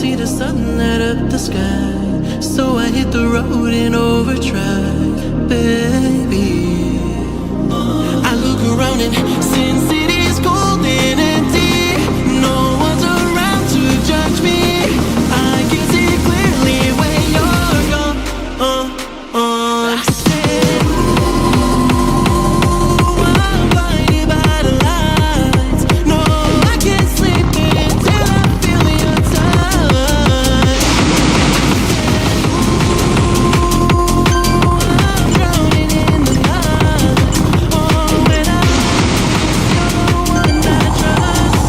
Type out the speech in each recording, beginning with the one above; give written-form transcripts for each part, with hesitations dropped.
see the sun light up the sky. So I hit the road in overdrive, baby. I look around and since it is cold and empty, no one's around to judge me. I can see clearly when you're gone. I said, ooh, I'm blinded by the lights. No, I can't sleep until I feel your touch. I'm drowning in the night. Oh, when you're the one I trust.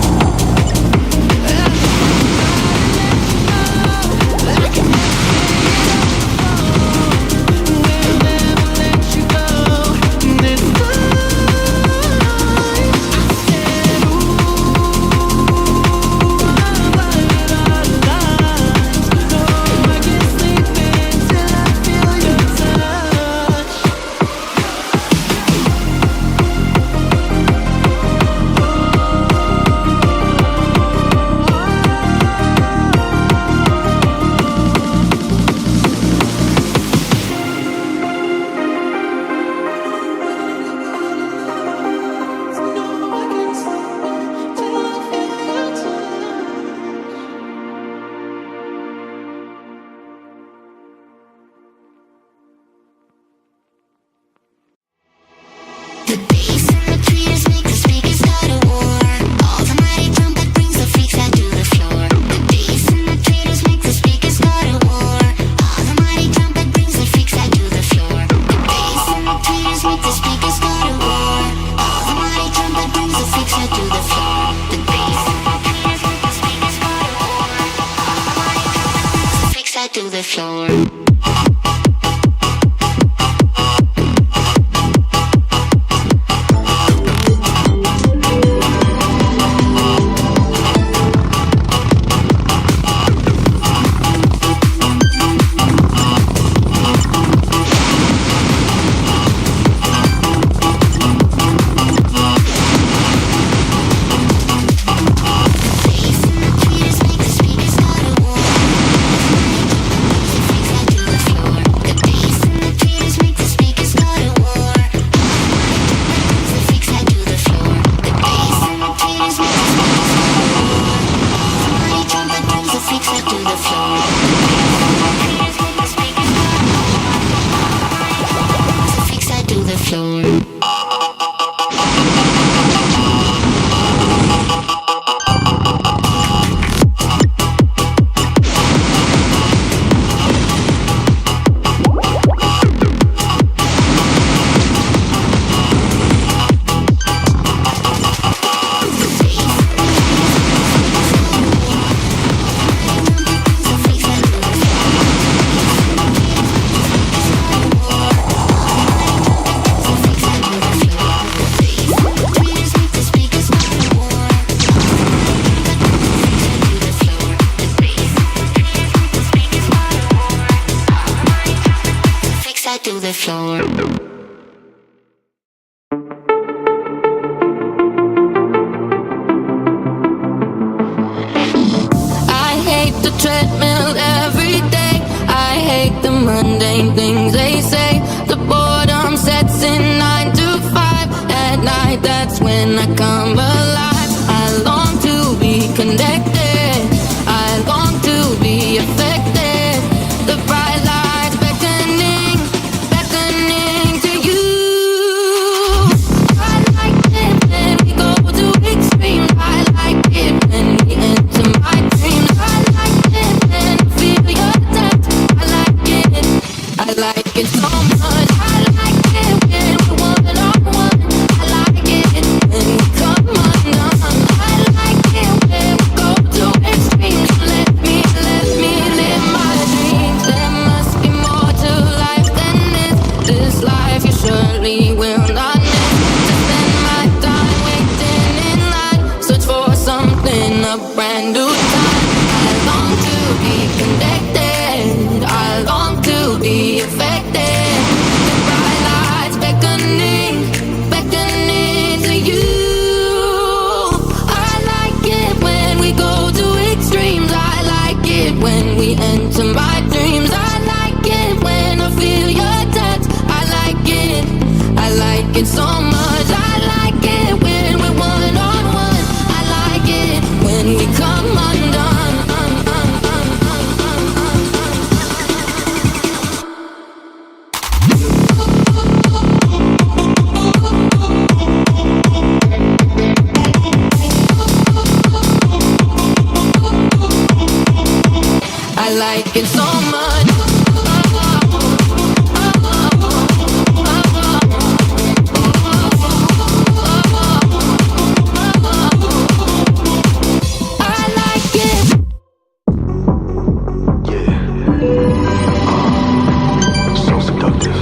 I can never we'll never let you go. This time I said, ooh, I'm blinded by the lights. No, I can't sleep until I feel your touch. The bass and the tweeters make the speakers start a war. All the mighty trumpet brings the freaks out to the floor. The bass and the tweeters make the speakers start a war. All the mighty trumpet brings the freaks out to the floor. The bass and the tweeters make the speakers start a war. All the mighty trumpet brings the freaks out to the floor. The bass and the tweeters make the speakers start a war. All the mighty trumpet brings the freaks out to the floor. To the floor. I hate the treadmill every day. I hate the mundane things they say. The boredom sets in 9 to 5. At night, that's when I come alive. I long to be connected. I long to be affected. The bright lights beckoning to you. I like it when we go to extreme. I like it when we enter my dreams. I like it when I feel your touch. I like it so much. I like it when we're one on one. I like it when we come undone. I like it when we go to extremes. Let me live my dreams. There must be more to life than this. This life you surely will not miss. To spend my time waiting in line, search for something, a brand new time. I long to be connected. I long to be affected. talking so much. I like it. So seductive.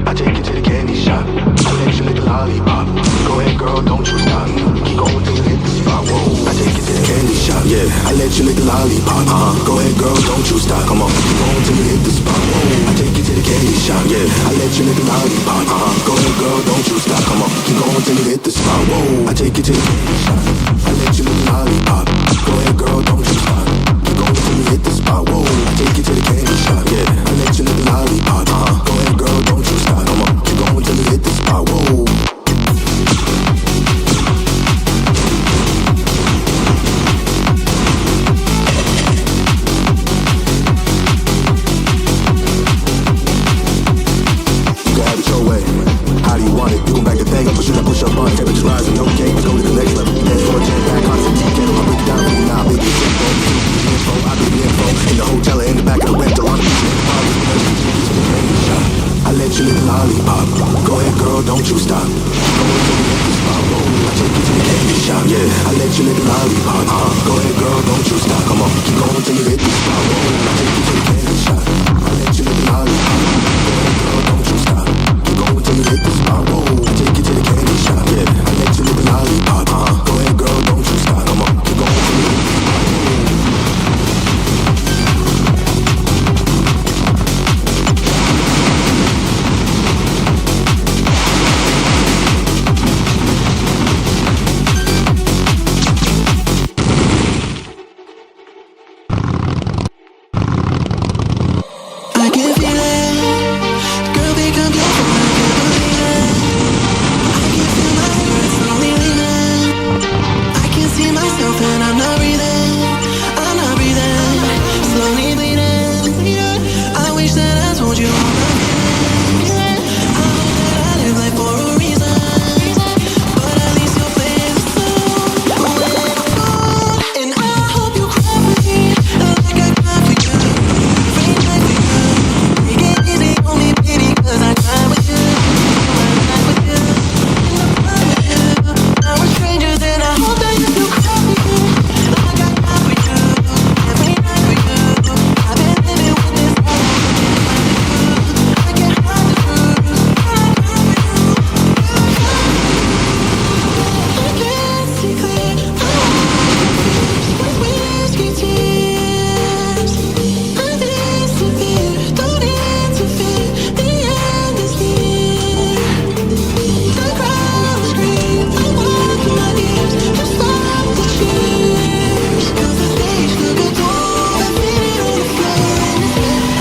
I take you to the candy shop. I let you lick the lollipop. Go ahead, girl, don't you stop. Keep going till you hit the spot. Whoa. I take you to the candy shop. Yeah, I let you lick the lollipop. Go ahead, girl, don't you stop. Come on, keep going till you hit the spot. Whoa. I take you to the candy shop. Yeah, I let you lick the lollipop. Go ahead, girl, don't you stop. Come on, keep going till you hit the spot. Whoa. I take you to the candy shop. I let you lick the lollipop. Go ahead, girl, don't you stop. Keep going till you hit the spot. Whoa. I take you to the candy shop. Yeah, I let you lick the lollipop. Go ahead, girl, don't you stop. Come on, keep going till you hit the spot. Whoa. How do you want it? You can back the thing up, or should I push up on it? Temperatures rising, okay, let's go to the next level. Dance for a jam back, constant TK, I'll break it down for you now. Baby, it's info, I be the info. In the hotel or in the back of the rental, on the beach, in the party, I let you lick the lollipop. Go ahead, girl, don't you stop. Go into the empty spot, roll. I take you to the candy shop. Yeah, I let you lick the lollipop. Go ahead, girl, don't you stop. Come on, keep going till you hit the spot, roll. I take you to the candy shop. I let you lick the lollipop. Go ahead, girl, don't you stop. Keep going till you hit the spot, roll. I take you to the candy shop. Yeah, I let you lick the lollipop. Go ahead, girl, don't you stop. Come on, keep going till you hit the spot, roll. I can feel it, girl, become beautiful, I can't believe it. I can feel my spirit slowly leaving. I can see myself and I'm not breathing, slowly bleeding. I wish that I told you all the feeling. I hope that I live life for a reason, but at least you'll play it slow. And I hope you cry for me, like I cry for you. Every night for you. Take it easy on me, baby, 'cause I cry with you. I cry with you, and I cry with you. Now we're strangers and I hope that you still cry for you, like I cry for you. Every night for you. I've been living with this life. I can't hide the truth. I cry for you. I can't see clear. With whiskey tears. I disappear. Don't interfere. The end is near. The crowd will scream. I walk in my ears to stop the cheers. 'Cause the stage took a toll. I feel it on the floor.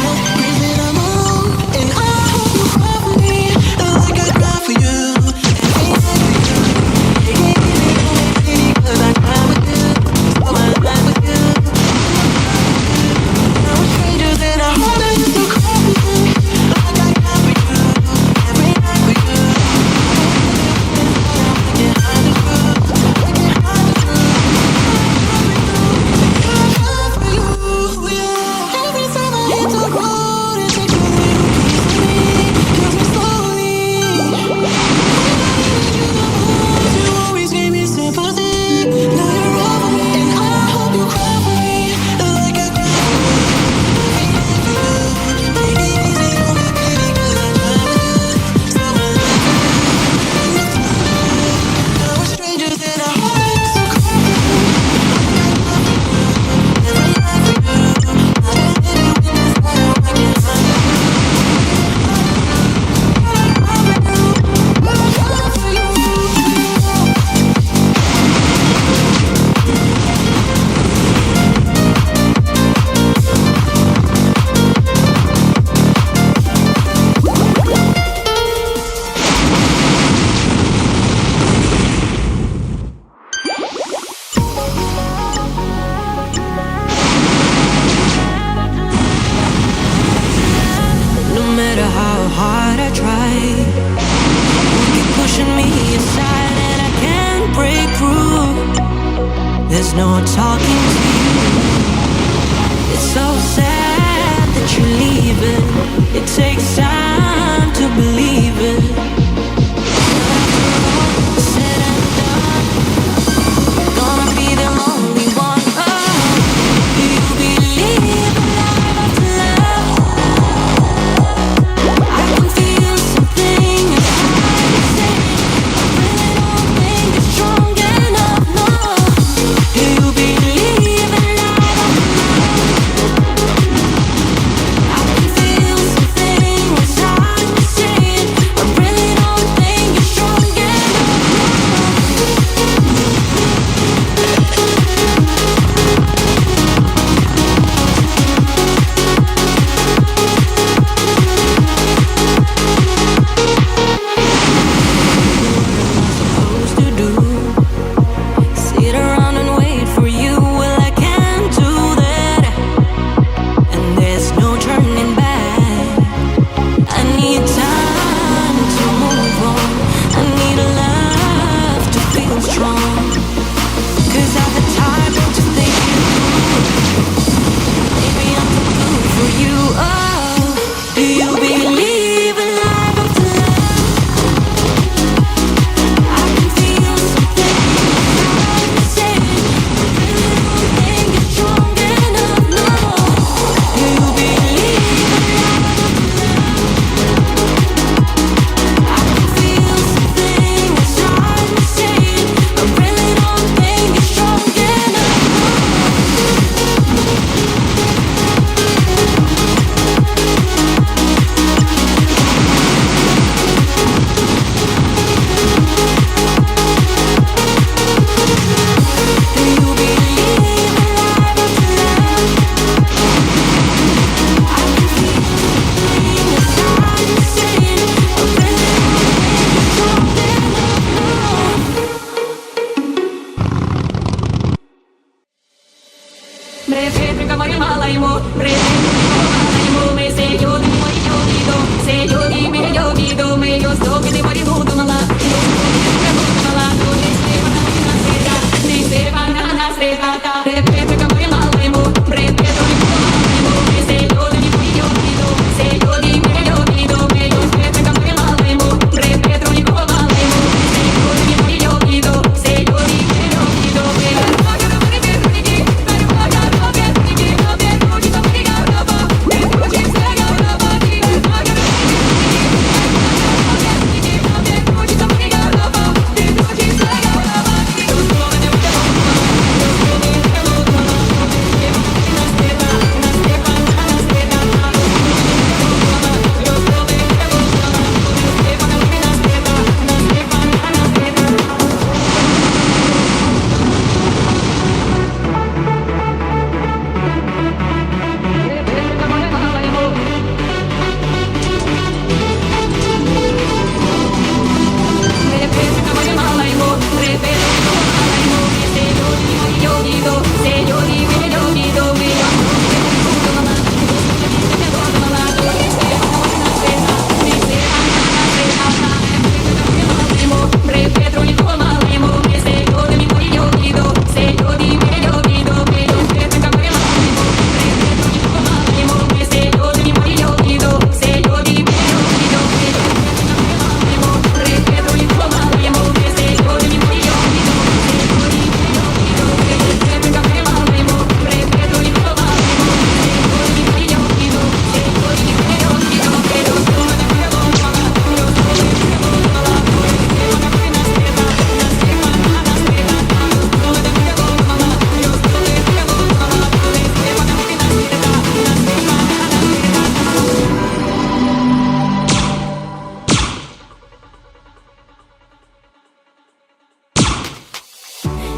I'm crazy, I'm alone. And I hope you cry for me, like I cry for you. Every night for you. Take it easy on me, baby, 'cause I cry with you. Spend my life with you. Now we're strangers and I hope that you still cry for me, like I cry for you. Every night for you. I can't hide the truth. I can't hide the truth. I cry for you, yeah. Every time I hit the road, it takes a little piece of me, kills me slowly. You always gave me sympathy. Now you're over me, and I hope you cry for me, like I cry for you. Take it easy on me, baby, 'cause I cry with you. Spend my life with you. Now we're strangers and I hope that you still cry for me. Every night for you. I've been living with this life, I can't hide it. I cry for you. No matter how hard I try, you keep pushing me aside and I can't break through. There's no talking to you. It's so sad. believe it. It takes time to believe it. Said and done, gonna be the only one. Oh, do you believe in life after love? I can feel something inside me saying, I really don't think it's strong enough. No, do you believe in life after love? I can feel something inside me saying, I really don't think it's strong enough. Supposed to do, sit around and wait for you. Well, I can't do that, and there's no turning back. I need time to move on. I need a love to feel strong. 'Cause at the time, don't you think maybe I'm too good for you? Oh, do you believe in life after love? I can feel something inside me saying, I really don't think it's strong enough. No, do you believe in life after love? I can feel something inside me saying, I really don't think it's strong enough. Do you believe in life after love? I can feel something inside me saying, I really don't think it's strong enough. Me Petrica Maria Malaimo, Malaimo, me say yo di do, say yo di me yo do, me yo sto che di mari do mala, mala do ni se banana se ta, me Petrica Maria Malaimo, Pedro di Malaimo, me say yo di yo do, say yo di me yo do, me yo Petrica Maria Malaimo, Pedro di Malaimo, me say yo di yo do, say yo di me yo do, me yo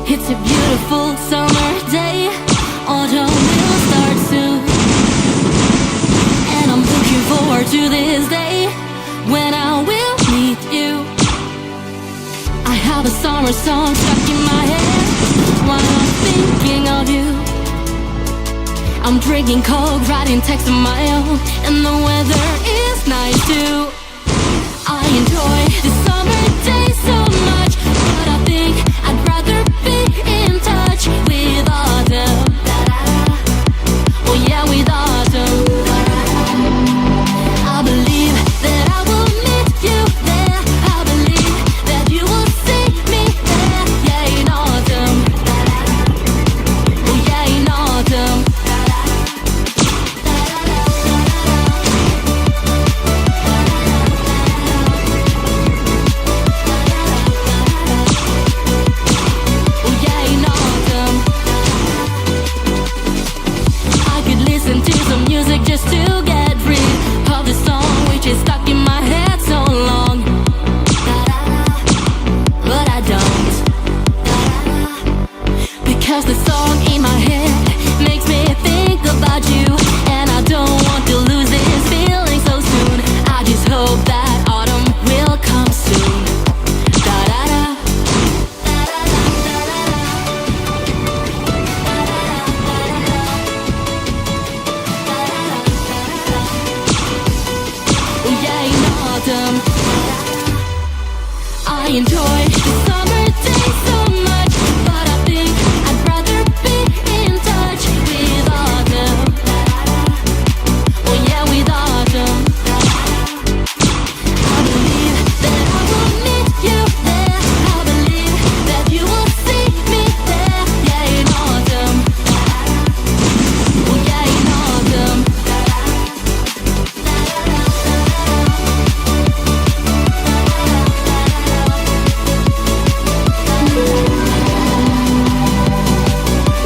It's a beautiful summer day. Autumn will start soon, and I'm looking forward to this day when I will meet you. I have a summer song stuck in my head while I'm thinking of you. I'm drinking Coke, writing texts of my own, and the weather is nice too. I enjoy the summer day so much, but I think I'd rather be in touch with autumn. Oh yeah, with autumn. enjoy the summer days so much, but I think I'd rather be in touch with autumn. Oh yeah, with autumn. I believe that I will meet you there. I believe that you will see me there. Yeah, in autumn. Oh yeah, in autumn.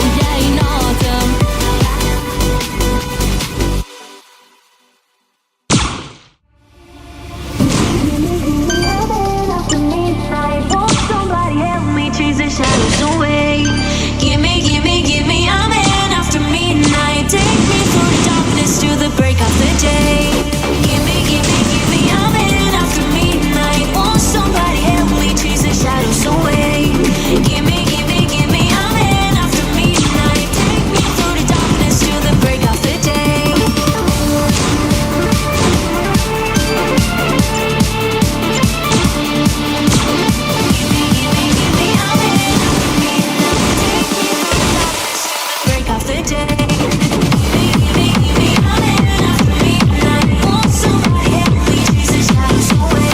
Oh yeah, in autumn. After midnight, won't somebody help me chase the shadows away? Give me, I'm in after midnight. Take me through the darkness to the break of the day. Give me, I'm in after midnight. Won't somebody help me chase the shadows away? Give me, I'm in after midnight. Take me through the darkness to the break of the day. Break off the day. I'm in after midnight. Won't somebody help me chase the shadows away?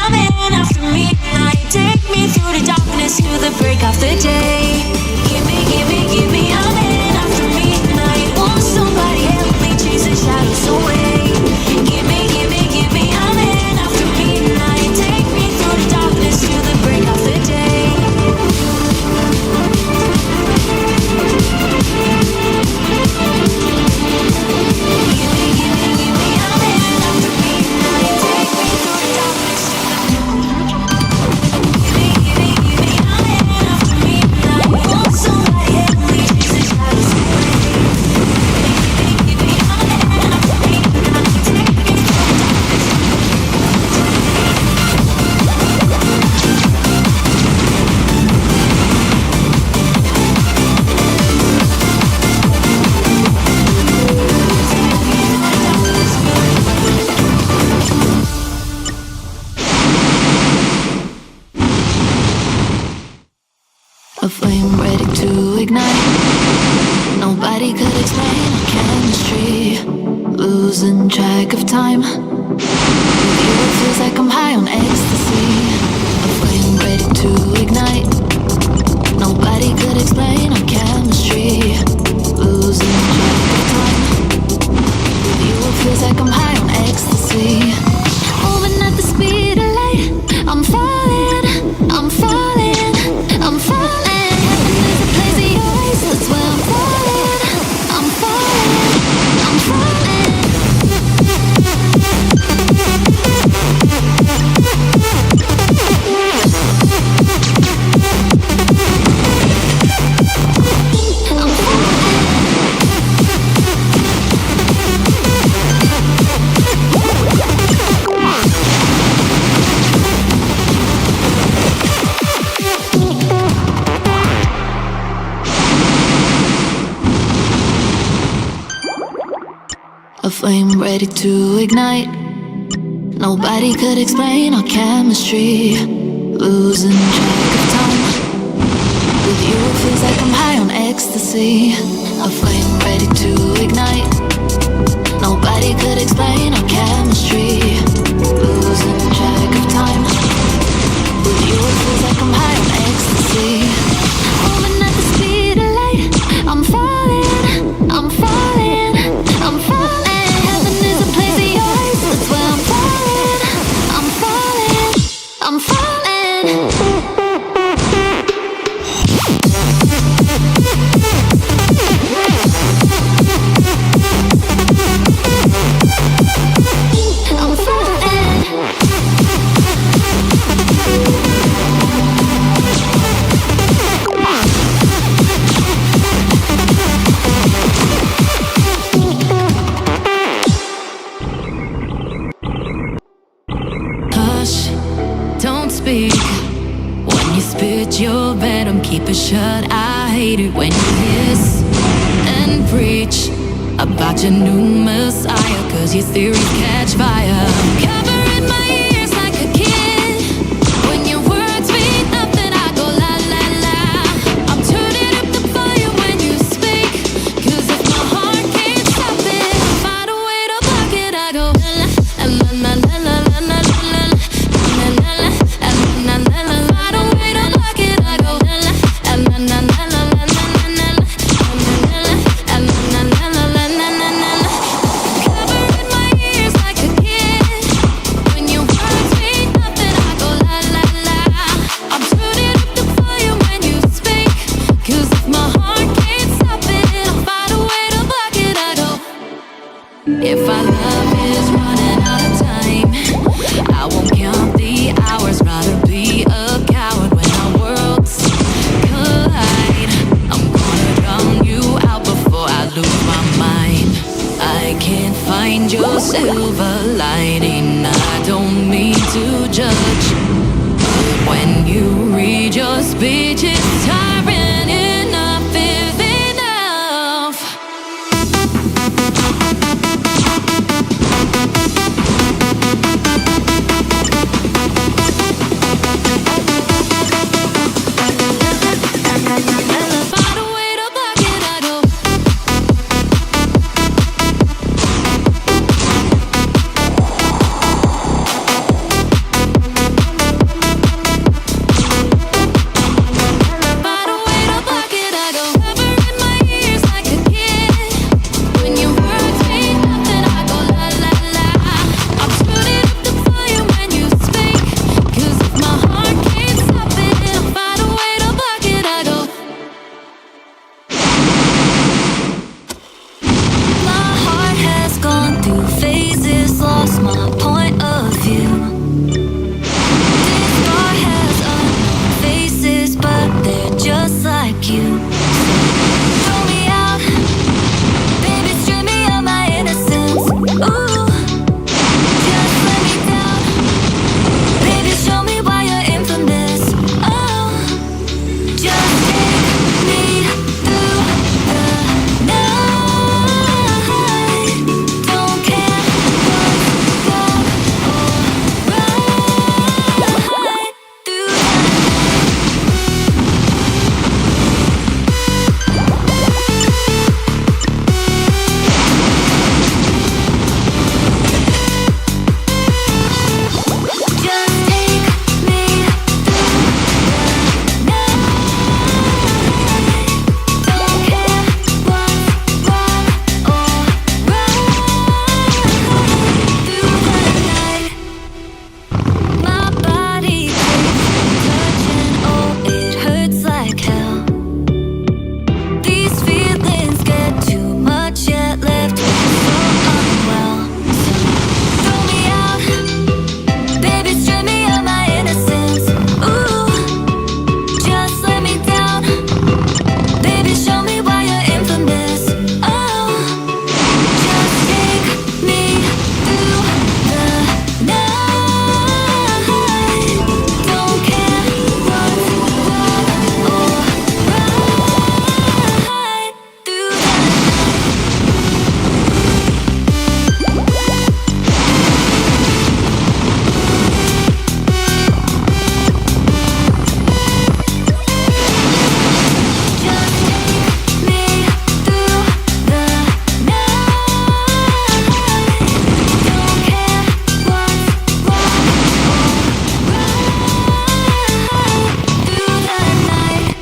I'm in after midnight. Take me through the darkness to the break of the day. I'm in after midnight. Take me through the darkness to the break of the day. Give me, I'm in after midnight. Won't somebody help me chase the shadows away? Give me, I'm in after midnight. Take me through the darkness to the break of the day. A flame ready to ignite. Nobody could explain our chemistry. Losing track of time. With you it feels like I'm high on ecstasy. A flame ready to ignite. Nobody could explain our chemistry. Losing track of time. With you it feels like I'm high on ecstasy. Moving at the speed of light. I'm falling, I'm falling, I'm falling. Heaven is a place of yours, that's where I'm falling. I'm falling, I'm falling. I'm A flame ready to ignite. Nobody could explain our chemistry. Losing track of time. With you it feels like I'm high on ecstasy. A flame ready to ignite. Nobody could explain our chemistry. Losing track of time. With you it feels like I'm high on ecstasy. Moving at the speed of light. I'm falling, I'm falling, I'm falling. Heaven is a place of yours, that's where I'm falling. I'm falling, I'm falling. I'm falling. spit your venom, keep it shut. I hate it when you hiss and preach about your new messiah, 'cause your theories catch fire. Covering my ears like a kid. When your words mean nothing, I go la la la. I'm turning up the volume when you speak, 'cause if my heart can't stop it, I'll find a way to block it. I go la la la la la la la la la la la la la. Find a way to block it. I go la la la la la la la la la la la la. Covering my ears like a kid. When your words mean nothing, I go la la la. I'm turning up the volume when you speak, 'cause if my heart can't stop it, I'll find a way to block it. I go. If our love is running out of time, I won't count the hours. Rather be a coward when our worlds collide. I'm gonna drown you out before I lose my mind. I can't find your silver lining. I don't mean to judge, but when you read your speech, it's tiring. Enough is enough. Find a way to block it. I go. Find a way to block it. I go. Covering my ears like a kid. When your words mean nothing, I go la la la. I'm turning up the volume when you speak, 'cause if my heart can't stop it, I'll find a way to block it. I go. My heart has gone through phases, lost my point of view. This bar has unknown faces, but they're just like you. Throw me out, baby, strip me of my innocence. Ooh, just let me down, baby, show me why you're infamous. Oh, just take me through the night. Don't care what's wrong or right. Through the just take me through the night. Don't care what's wrong or right. Through the night, my body craves touching. Oh, it hurts like hell. These feelings get too much, yet left me so unwell. So throw me out, baby, strip me of my innocence. Ooh, just let me down, baby, show me why you're infamous. Oh, just take me through the night. Don't care what's wrong or right. Through the just take me through the night. Don't care what's wrong or right. Through the night.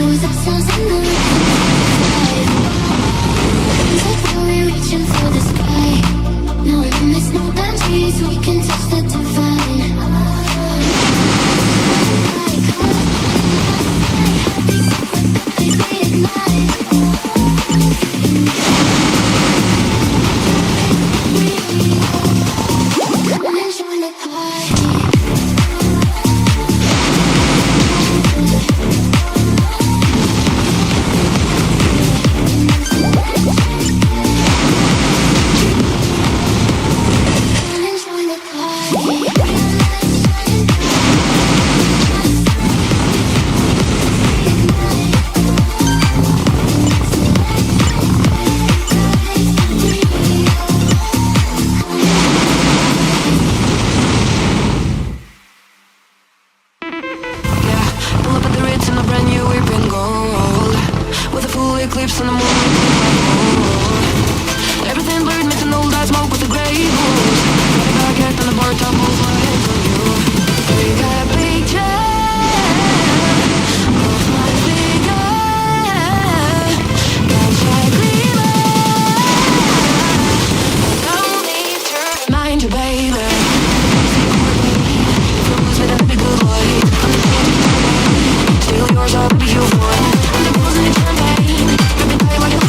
Those ourselves in the light. It's like we're reaching for the sky. No limits, no boundaries, we can touch the divine. Come and join the party. Eclipse on the moon, everything blurred, missing old eyes, smoke with the gray goose. Got a baguette on the bar top, holds my hands on you. We got a picture of my figure, got my glimmer. Don't need to remind you, baby. Froze with a good light. I'm the still yours, I'll be you for. I'm the rules in the champagne. Like a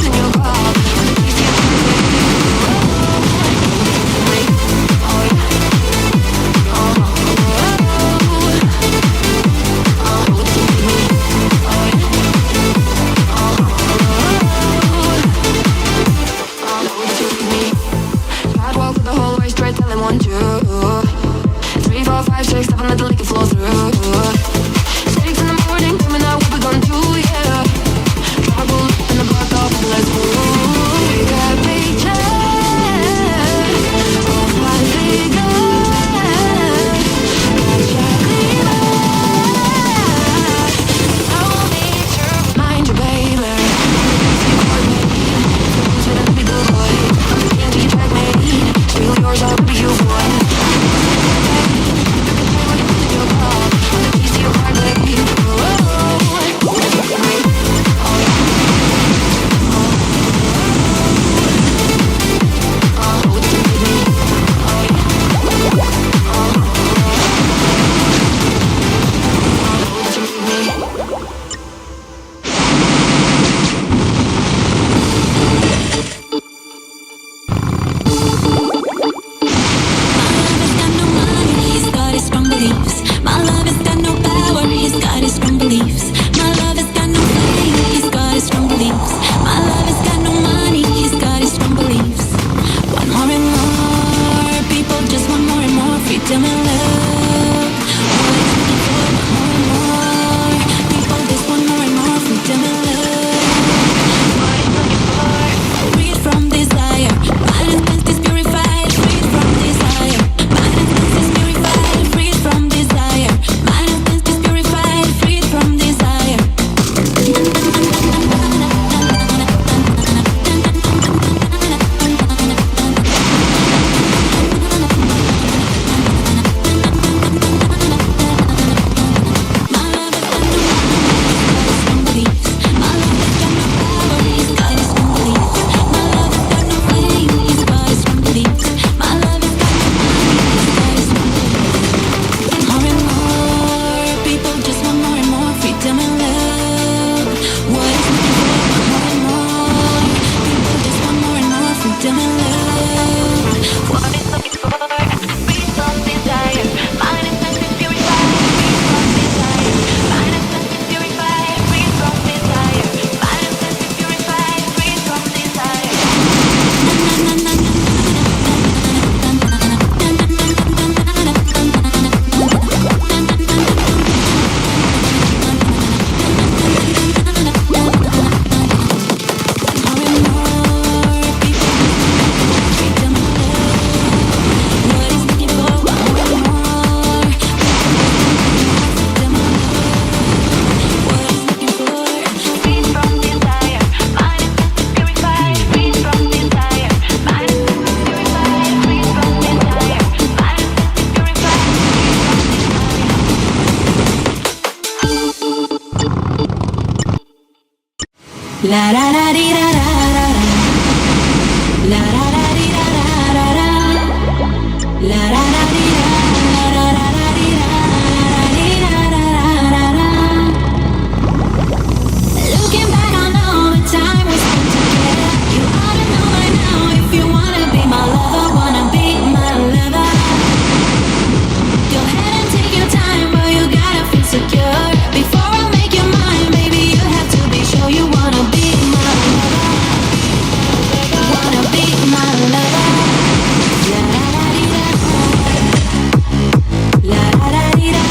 La da da dee da da da da. La da da dee da da da da. La da da dee da da da da dee da dee da da da da. Looking back on all the time we spent together, you ought to know by now if you wanna be my lover, wanna be my lover. Go ahead and take your time, but you gotta feel secure before I make you mine, baby. You have to be sure you wanna be my lover. Wanna be my lover. La da da dee da. La da da dee da.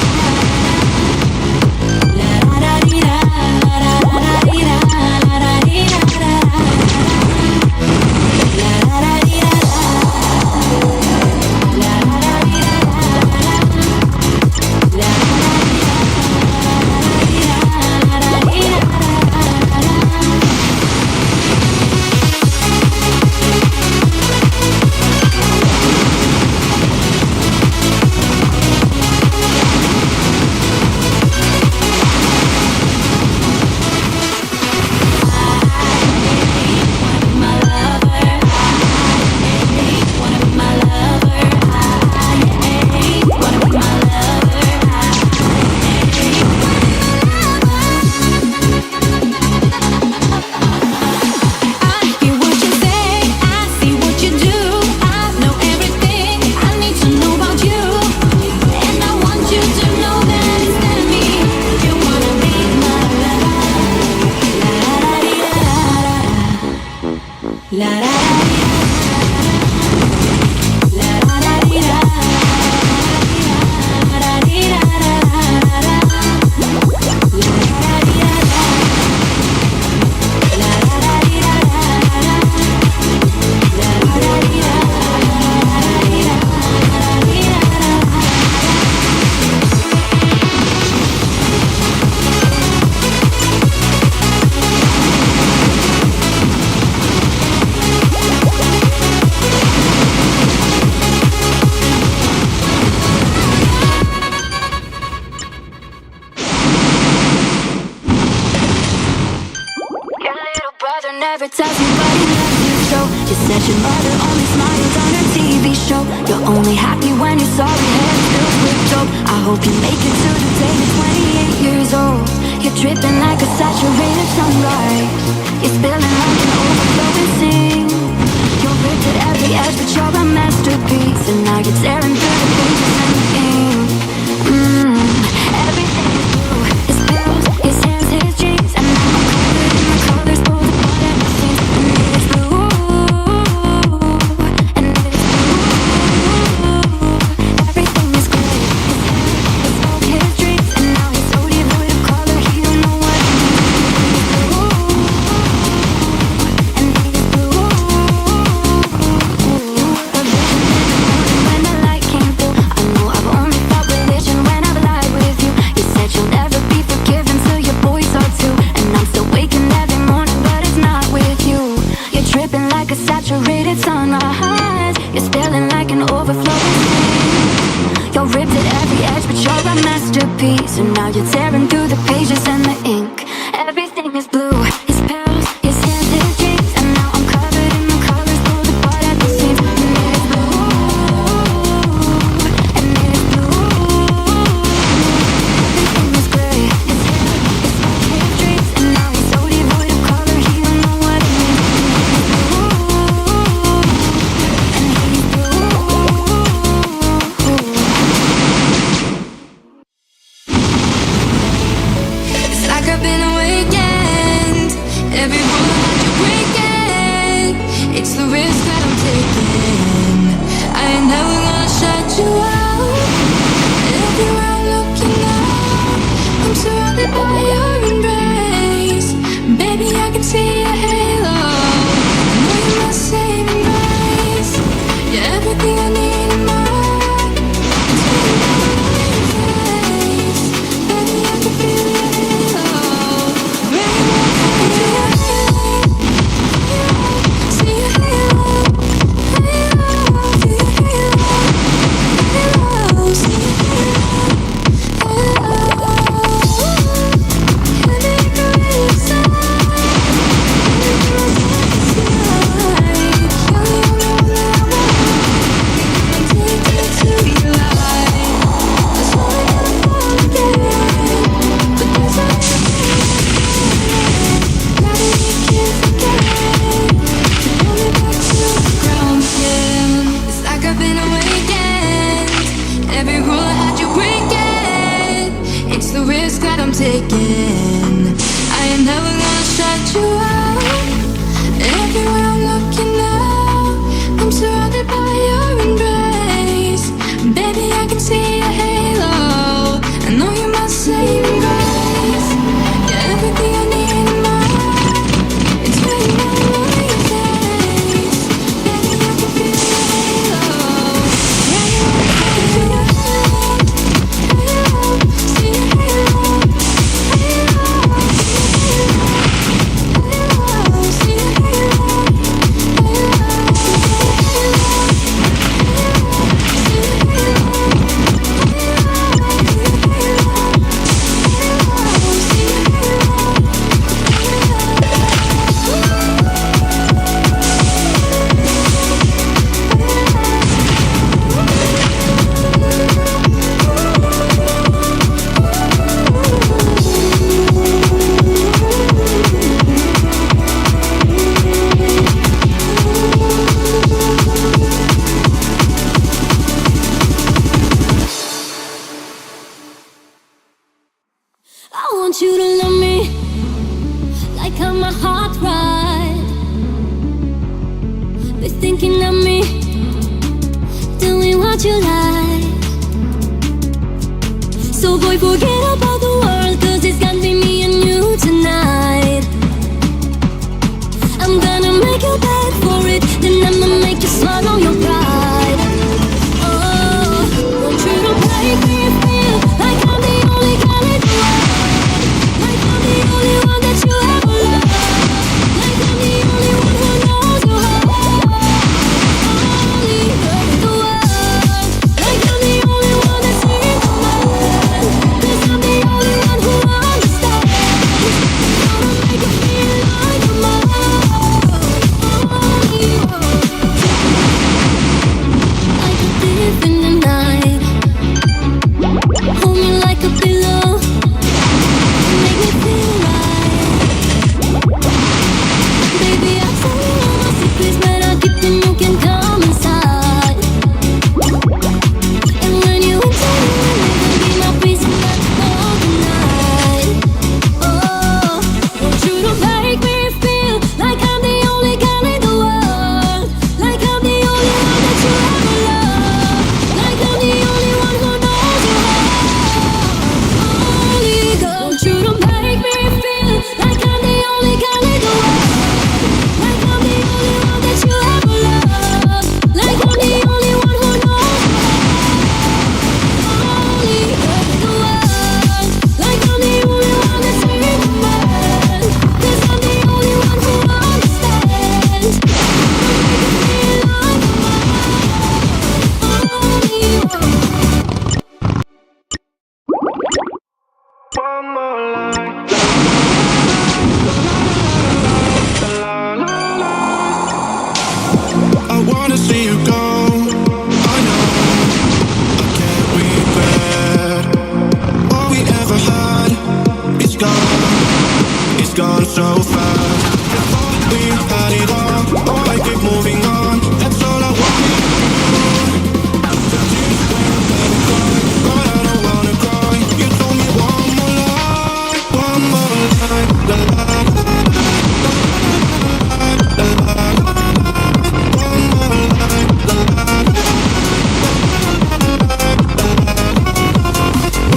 La da da dee da. La da da dee da. La da dee da da. La da da dee da. La da da dee da. La da dee da. Never tells you what he loves you so. You said your mother only smiled on her TV show. You're only happy when you're sorry, head still flipped up. I hope you make it to the day you're 28 years old. You're dripping like a saturated sunrise. You're spilling like an overflowing sink. You're ripped at every edge, but you're a masterpiece. And now you're tearing through the pages and the ink. Everything is blue. His pills, his hands, his jeans. And now I'm covered in the colors pulled apart at the seams. And it is blue. And it is blue. Everything is gray. His hair, his smoke, his dreams. And now he's so devoid of color, he don't know what it means. And it is blue. A vision in the morning when the light came through. I know I've only felt religion when I've lied with you. You said you'll never be forgiven till your boys are too. And I'm still waking every morning, but it's not with you. You're dripping like a saturated sunrise. You're spilling like an overflowing stream. You're ripped at every edge, but you're a masterpiece. And now you're tearing through the pages and the ink. Everything is blue. His pills, his hands, his jeans. And now I'm covered in the colors pulled apart at the seams. And it is blue. And it is blue. Everything is gray. His hair, his smoke, his dreams. And now he's so devoid of color, he don't know what it means. He's blue. And he's blue. It's like I've been awakened. Every moment you're breaking. It's the risk that I'm taking. I ain't never gonna shut you out. Everywhere I'm looking now, I'm surrounded by your embrace. Baby, I can see your halo. I know you're my saving grace. You're everything I need in my life. It's really all in your face. Baby, I can feel your halo. the risk that I'm taking. I ain't never gonna shut you out. Everywhere I'm looking now, I'm surrounded by your embrace. Baby, I can see a halo. I know you're my saving grace. You're everything I need in my life. It's written all over your face. Baby, I can feel a halo. Yeah, you see a halo, see a halo, halo, see a halo, I want you to love me like how my heart right. Be thinking of me, doing what you like. So boy, forget about the world, 'cause it's gonna be me and you tonight. I'm gonna make you beg for it, then I'ma make you swallow your pride. Oh, want you to make me feel like I'm the only girl in the world. Like I'm the only one that you ever loved. Like I'm the only one who knows your heart. Only girl in the world. Like I'm the only one that's in the mind. 'Cause I'm the only one who understands. Gonna make it feel like I'm only one. Like a thief in the night. Hold me like a pillow. Make me feel right. Baby, I'll tell you all my secrets, but I'll keep them, you can come inside. And when you enter the room, you can be my prison all the night. Oh, want you to make me feel like I'm the only girl in the world. Like I'm the only one that you ever loved. Like I'm the only one who knows your heart. Only girl. Want you to make me feel like I'm the only girl in the world. Like I'm the only one that you ever loved. Like I'm the only one who knows your heart. Only girl in the world. Like I'm the only one that's in the mind. 'Cause I'm the only one who understands. Make it feel like only one. One more line. I wanna see you go. I know I can't regret all we ever had. It's gone so fast. We had it all. Oh, I keep moving on. That's all I wanted to do. But I don't wanna cry. You told me one more line, one more line. La, la, la, la, la, la, la, la. One more line, la, la, la, la,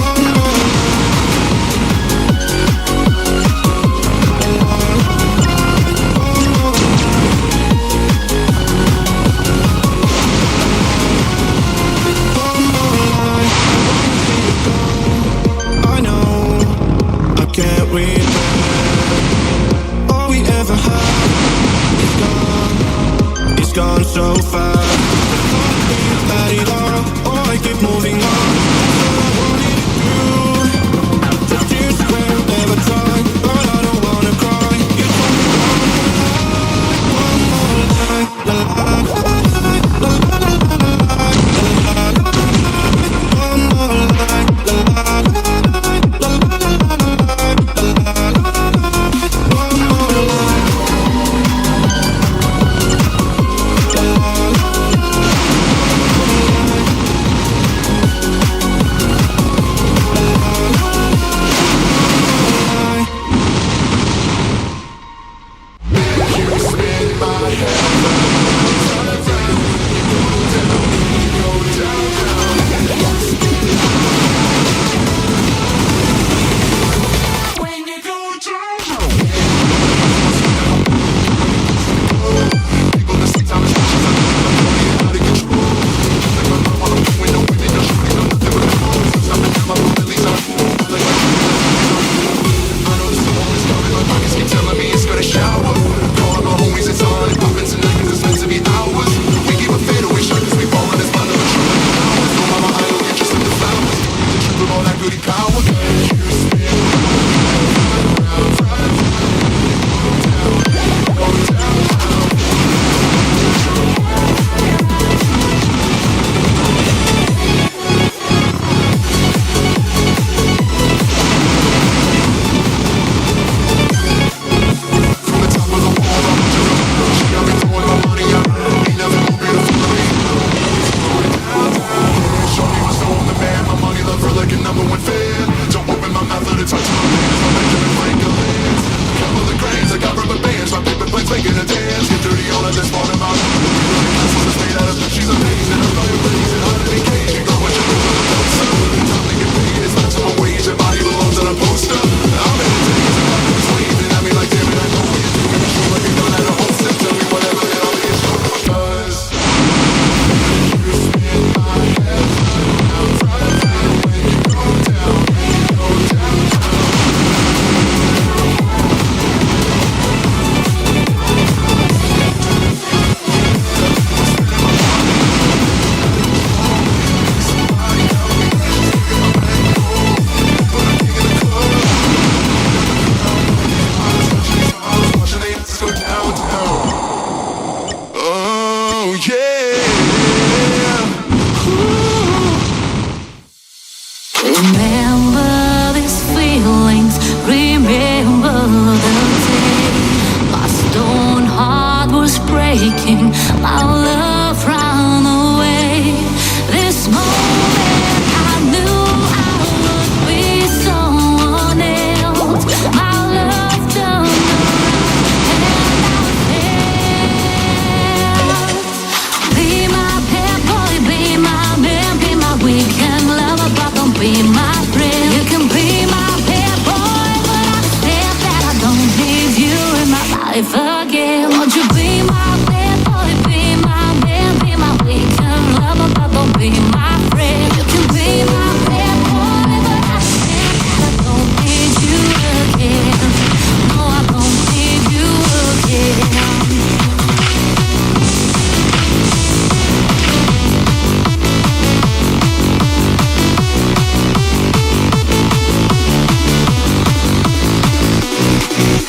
one more line. I know I can't regret all we ever had. It's gone so fast. We had it all. Oh, I keep moving on. That's all I wanted to do. Just you swear never try, but I don't wanna cry. You told me one more line, la la la la la la la la. One more line, la la la la la la la. One more line.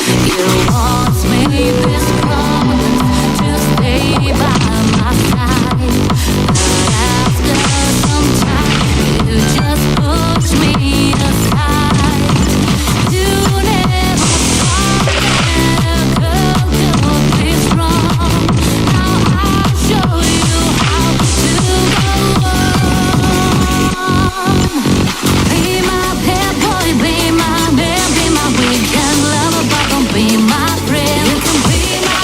You once made this promise to stay by my side, but after some time you just pushed me aside. You never thought that a girl could be strong. Now I'll show you how to go on. Be my pet boy, be my man, be my weekend lover, but don't be my friend. You can be my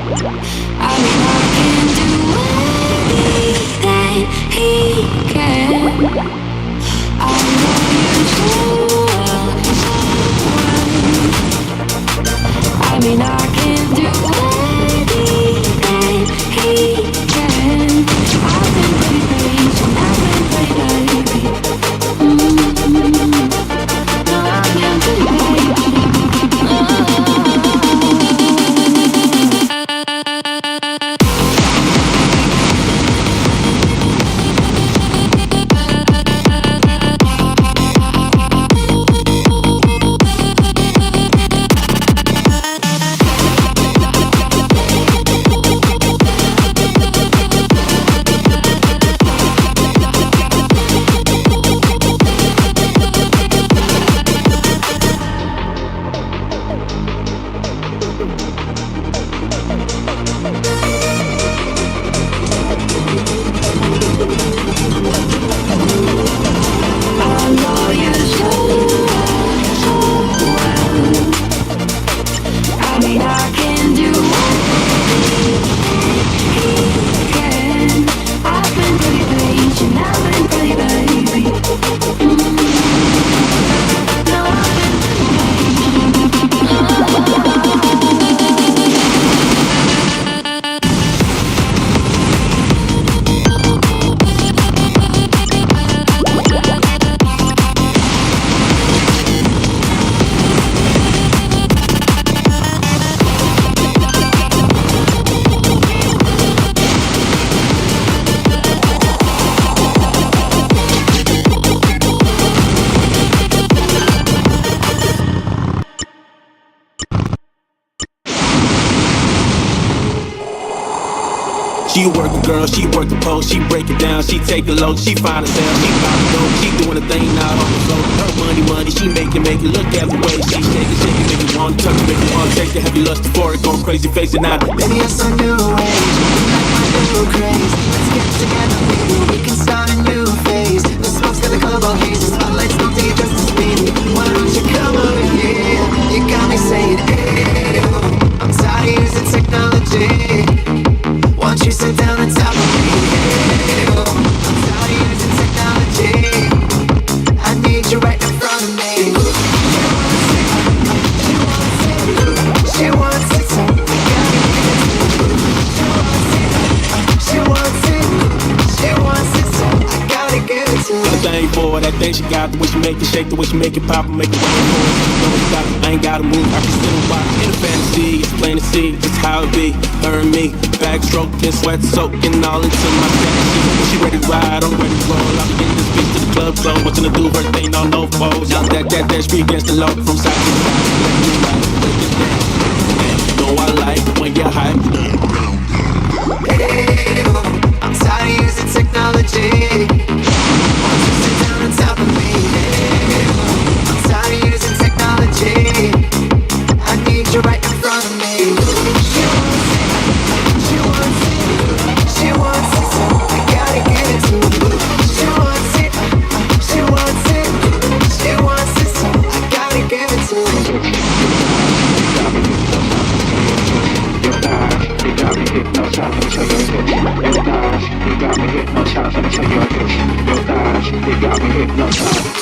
I mean, I can do anything he can. I know you so well, so well. I mean, I can do anything he can. I've been pretty patient, I've been pretty baby. No, I've been pretty baby. She a working girl, she work the pole, she break it down, she take it low, she find herself, she bout to go, she doing a thing now on the floor. Her money, she make it, look at the way she shake it, make it wanna touch it, make it wanna take it, heavy lust for it, going crazy, face it now. Baby, it's a new age, you like my new craze. Let's get together, baby, we can start a new phase. The smoke's got the club all haze, the spotlight's don't do you justice, baby. Why don't you come over here? You got me saying, hey, I'm tired of using technology. Won't you sit down on top of me? I'm tired of using technology. I need you right in front of me. She wants it, so I gotta give it to her. She wants it, so I gotta give it to her. The thing for that thing she got, the way she make it shake, the way she make it pop, and make it rain for it. You know it's got it, I ain't gotta move, I can sit and watch. In a fantasy, it's plain to see, it's how it be. Her and me, backstroking, sweat soaking, all into my fantasy. When she ready to ride, I'm ready to roll. I'm getting this bitch to the club, so what's gonna do her thing on no foes. Now that street against the low, from side to side, let me ride, break it down. Know I like when you're hype. Hey, I'm tired of using technology. Won't you sit down on top of me? Hey, I'm tired of using technology. I need you right in front of me. She wants it, so I gotta give it to her. She wants it, so I gotta give it to her. You got me hypnotized until your hips. Your thighs, you got me hypnotized until your hips. Your thighs, you got me hypnotized.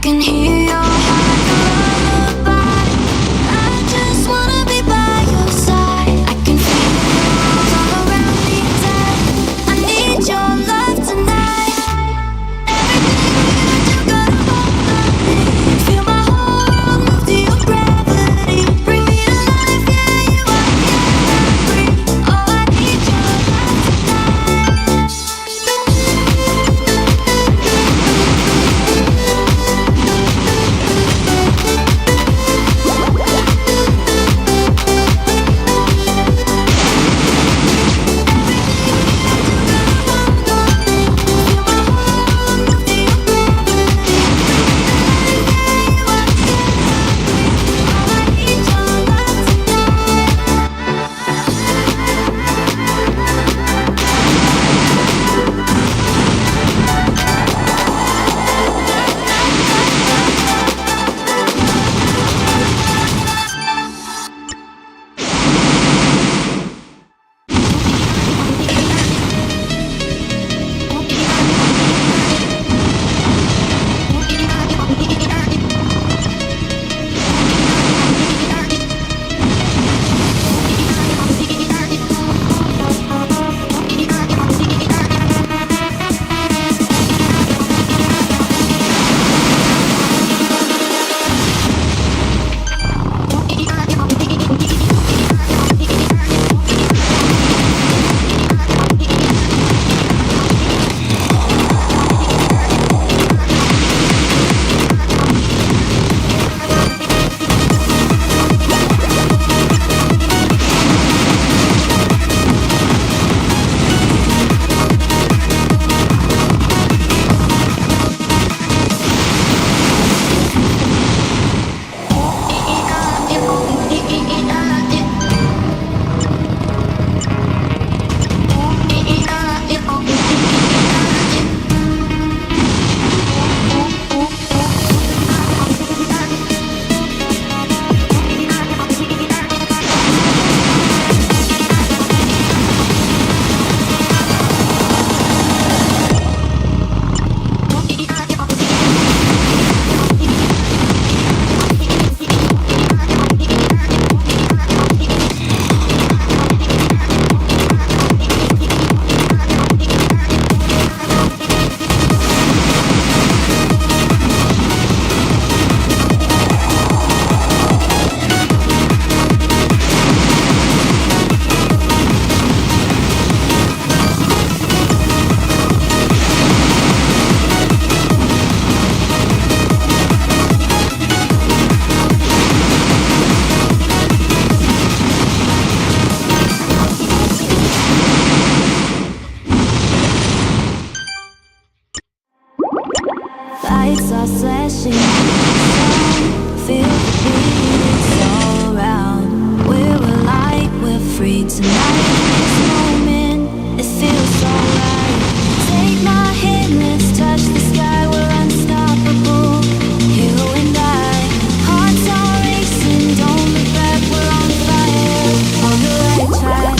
can hear your heart lullaby. I just wanna be by your side. I can feel your arms all around me tight. I need your love tonight. Everything you do, gotta hold on me. Feel my whole world move to your gravity. Bring me to life, yeah, you are free. Oh, I need your love tonight. Lights are slashing, feel the beat, it's all around. We're alive, we're free tonight. In this moment, it feels so right. Take my hand, let's touch the sky. We're unstoppable, you and I. Hearts are racing, don't look back. We're on fire, on the right track.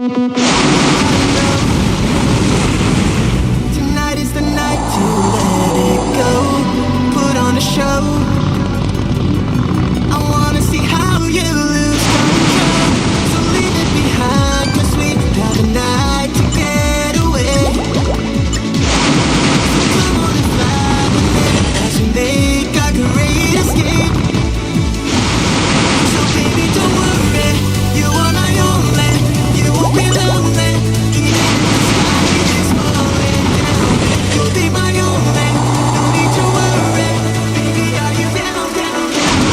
Tonight is the night to let it go. Put on a show. I wanna see how you lose control. So leave it behind, 'cause we have a night to get away. So come on and fly with me as we make our great escape. So baby, don't worry, you are my only. You won't be lonely, even if the sky is falling down. You'll be my only, no need to worry. Baby, are you down, down, down?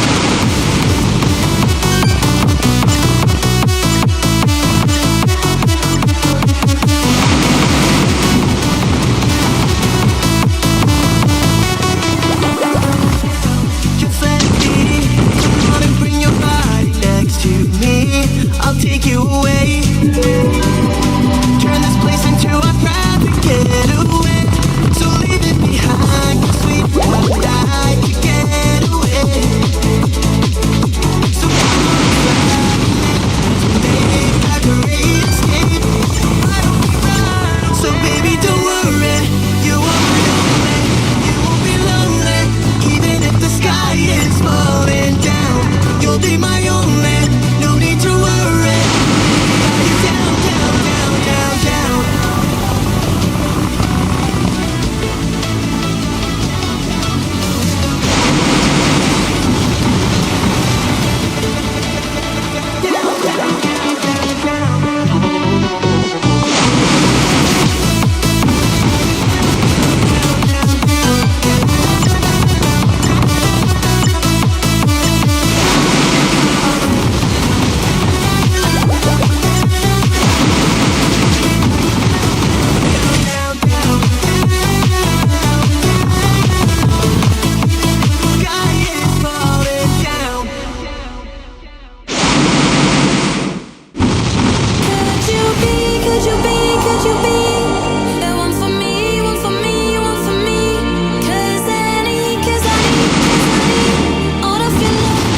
Just let it be. Come on and bring your body next to me. I'll take you away. Turn this place into a private getaway. So leave it behind, 'cause we have a night to get away. So come on, fly with me as we make our great escape. So baby, don't worry, you are my only. You won't be lonely, even if the sky is falling down. You'll be my only, no need to worry. Are you down, down, down, down, down? Sky is falling down. Could you be the one for me, one for me, one for me? 'Cause I need all of your love,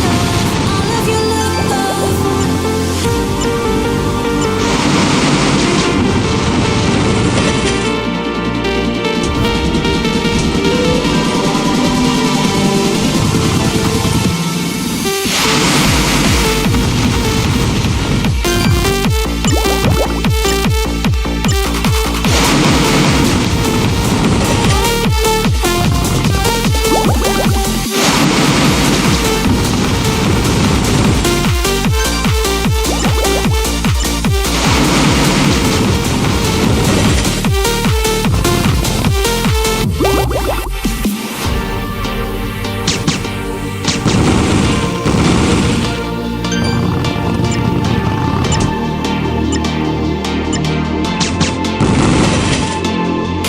all of your love.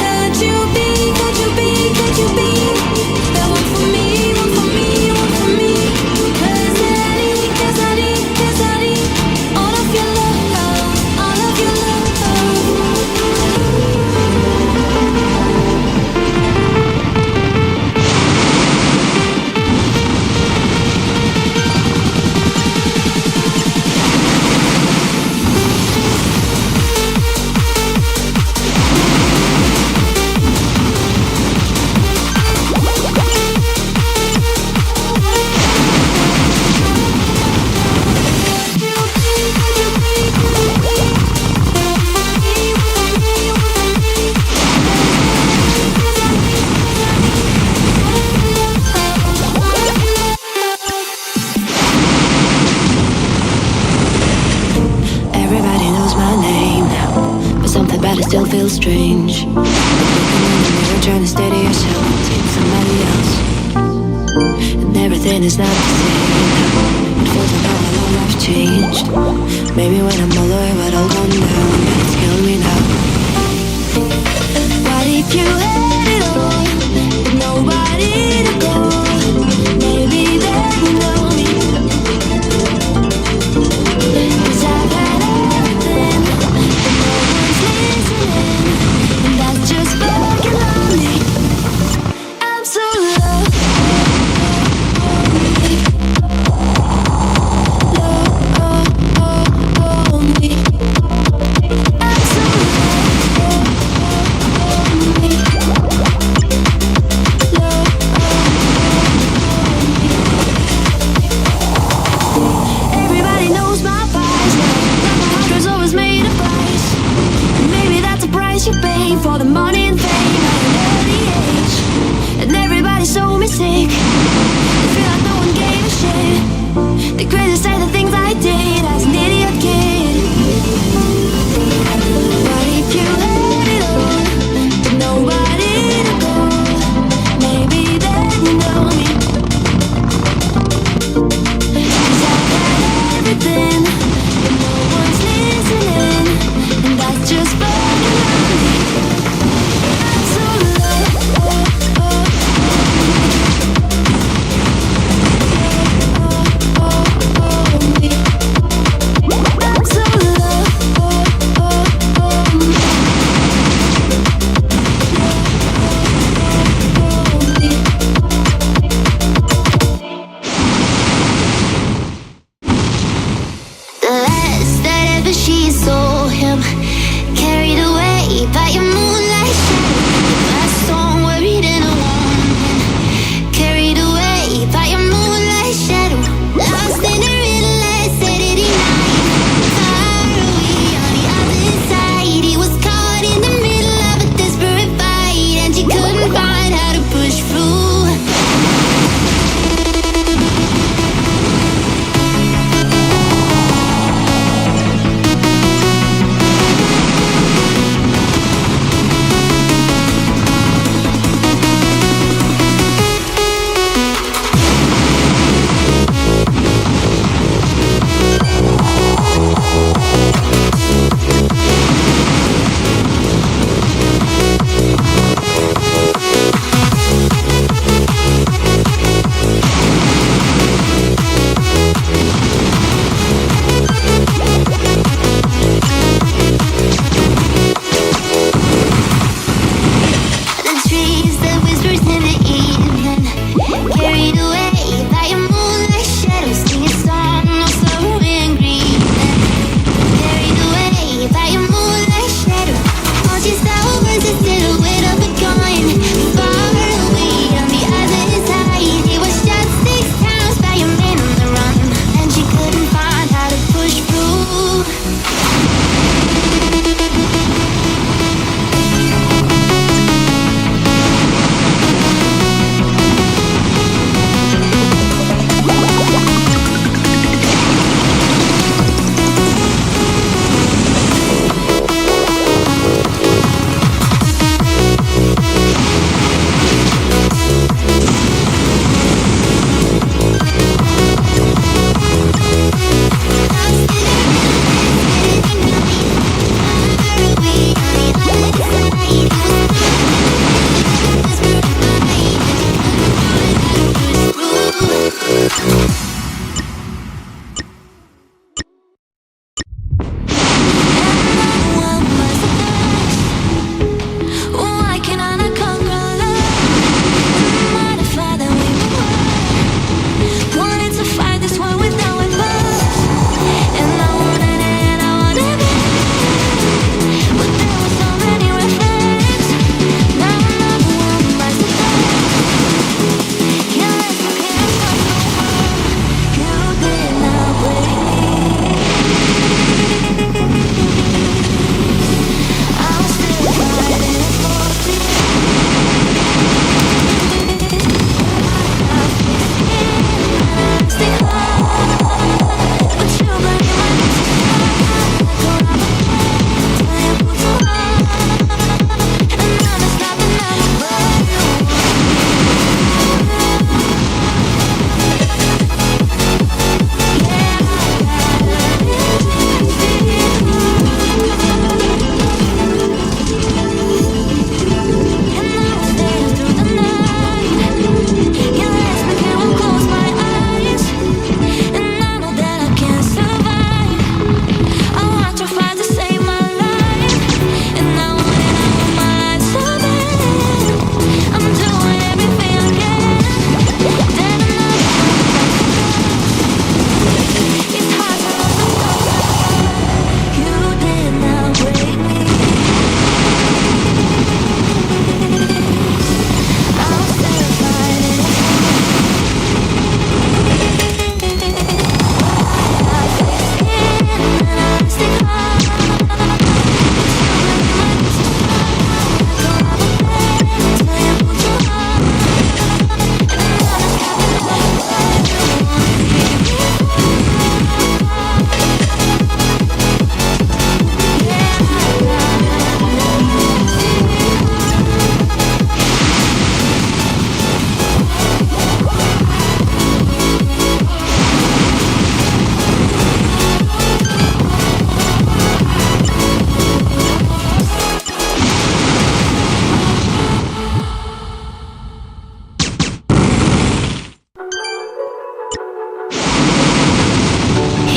Could you be the one for me, one for me, one for me? 'Cause I need all of your love, all of your love. Everybody knows my name now, but something about it still feels strange. Like looking in the mirror, trying to steady yourself and take somebody else, and everything is not the same now. It feels like our whole life's changed. Maybe when I'm older, it would all come down, but it's killing me now. What if you had it all, with nobody to go? Maybe then you know me. 'Cause I've had everything, but no one's listening, and that's just fucking lonely. I'm so lonely. me sick. I feel like no one gave a shit. The crazy say the things I did as an idiot kid. But if you had it all, with nobody to go, maybe then you know me. 'Cause I've had everything, but no one's listening, and that's just fucking lonely. I'm so low.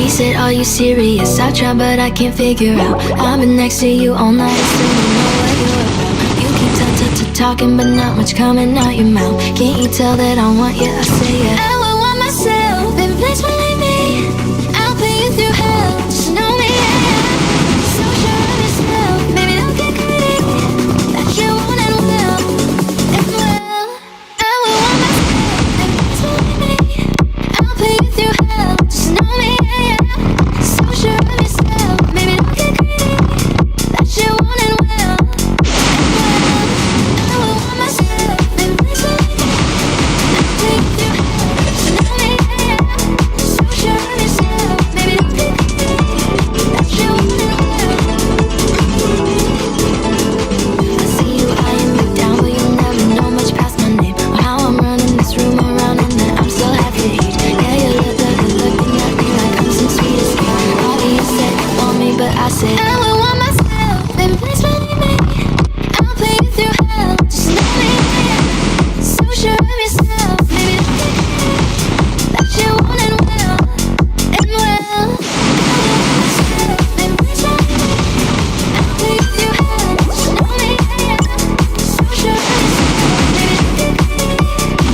said, are you serious? I try but I can't figure out. I've been next to you all night, I still don't know what you're about. You keep talking but not much coming out your mouth. Can't you tell that I want you? I say yeah. I would want myself in a place believe me. I'll put you through hell, just know me, yeah. So sure of yourself, maybe don't get greedy. That you want and will, and well. I would want myself in a place believe me. I'll put you through hell, just know me, yeah. So sure of yourself, maybe don't get greedy. That you want and will, and well. I would want myself in a place believe me. I'll put you through hell, just know me, yeah. So sure of yourself, maybe don't get greedy. That you want and will. I see you eyeing me down, but you never know much past my name or how I'm running this room around, and that I'm still half your age. Yeah, you looking at me like I'm some sweet escape. All you said you want me, but I said I would want myself in a place believe me. I'll put you through hell, just know me, yeah. So sure of yourself, maybe don't get greedy. That you want and will, and well. I would want myself in a place believe me. I'll put you through hell, just know me, yeah. So sure of yourself, maybe don't get greedy.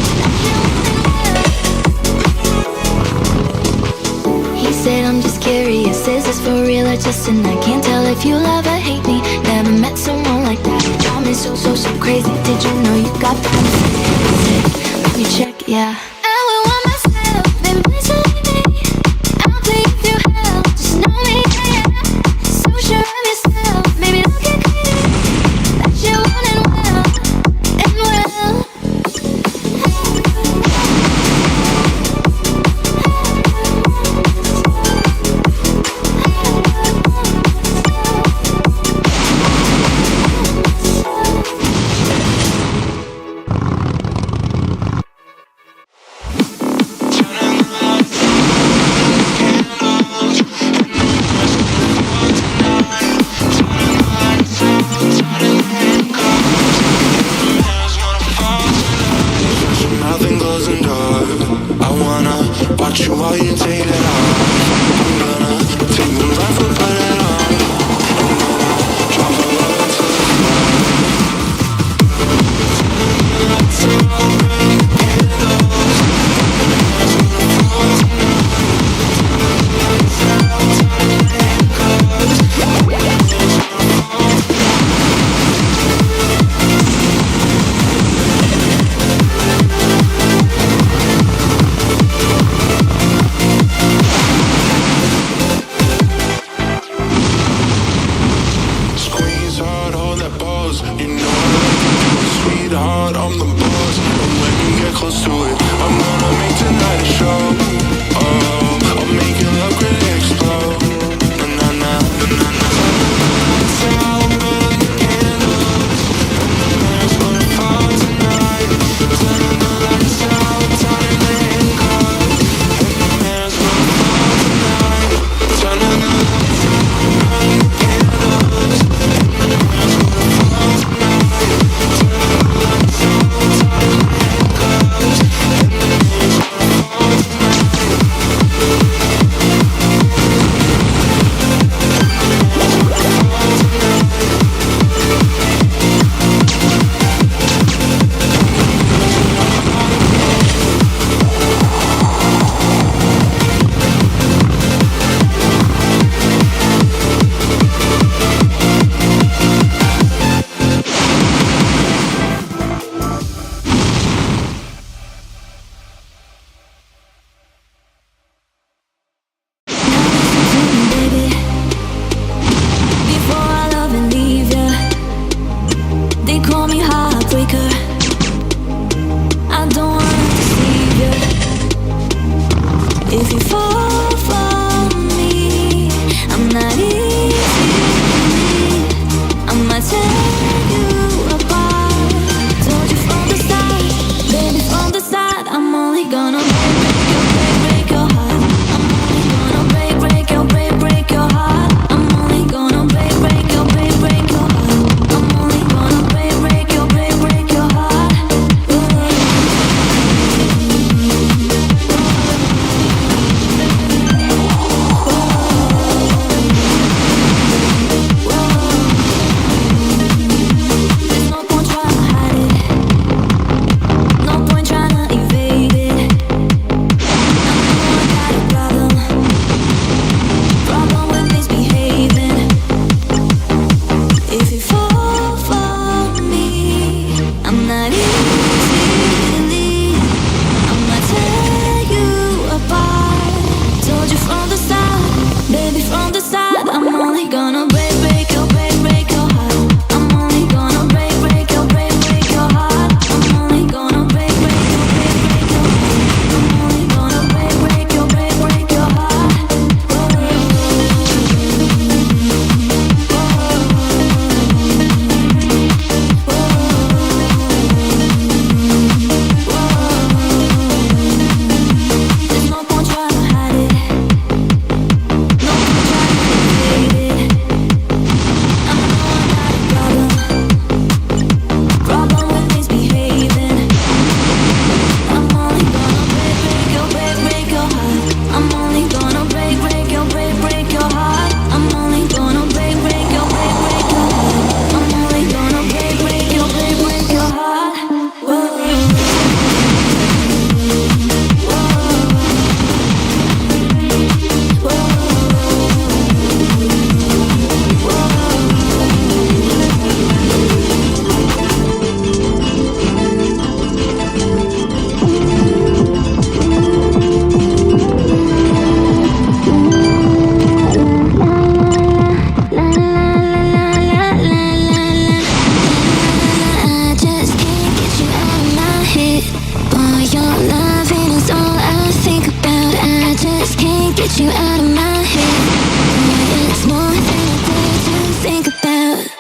That you want and will. He said I'm just curious, is this for real or just an I can't tell if you love or hate me. Never met someone like that. You drive me so crazy. Did you know you got problems? He said, let me check, yeah. I would want myself in a place believe me. I'll put you through hell, just know me, yeah. So sure of yourself, maybe don't get greedy. That you want and will, and well. Nothing goes in dark. I wanna watch you while you take it off. I'm gonna take the rifle, put it on. Drop a load to the squeeze hard, hold that pose. You know I like to do it, sweetheart, I'm the boss. And when you get close to it, I'm gonna make tonight a show. Oh, I'll make your love really explode. Na na na, na na na. Lights out, burn the candles. And the man's gonna fall tonight. Turning the lights out, turning the handcuffs. And the man's gonna fall tonight. Turning the lights out, burn the candles. And the man's gonna fall tonight. Turning the lights out, turning the handcuffs. And the man's gonna fall tonight. Baby, before I love and leave ya, they call me heartbreaker. I don't wanna deceive ya. If you fall for me, I'm not easy. I might tear you apart. Told you from the start, baby, from the start. I'm only gonna break your heart. I'm only gonna break your heart. I'm only gonna break your heart. I'm only gonna break your heart. get you out of my head. It's more than a day to think about.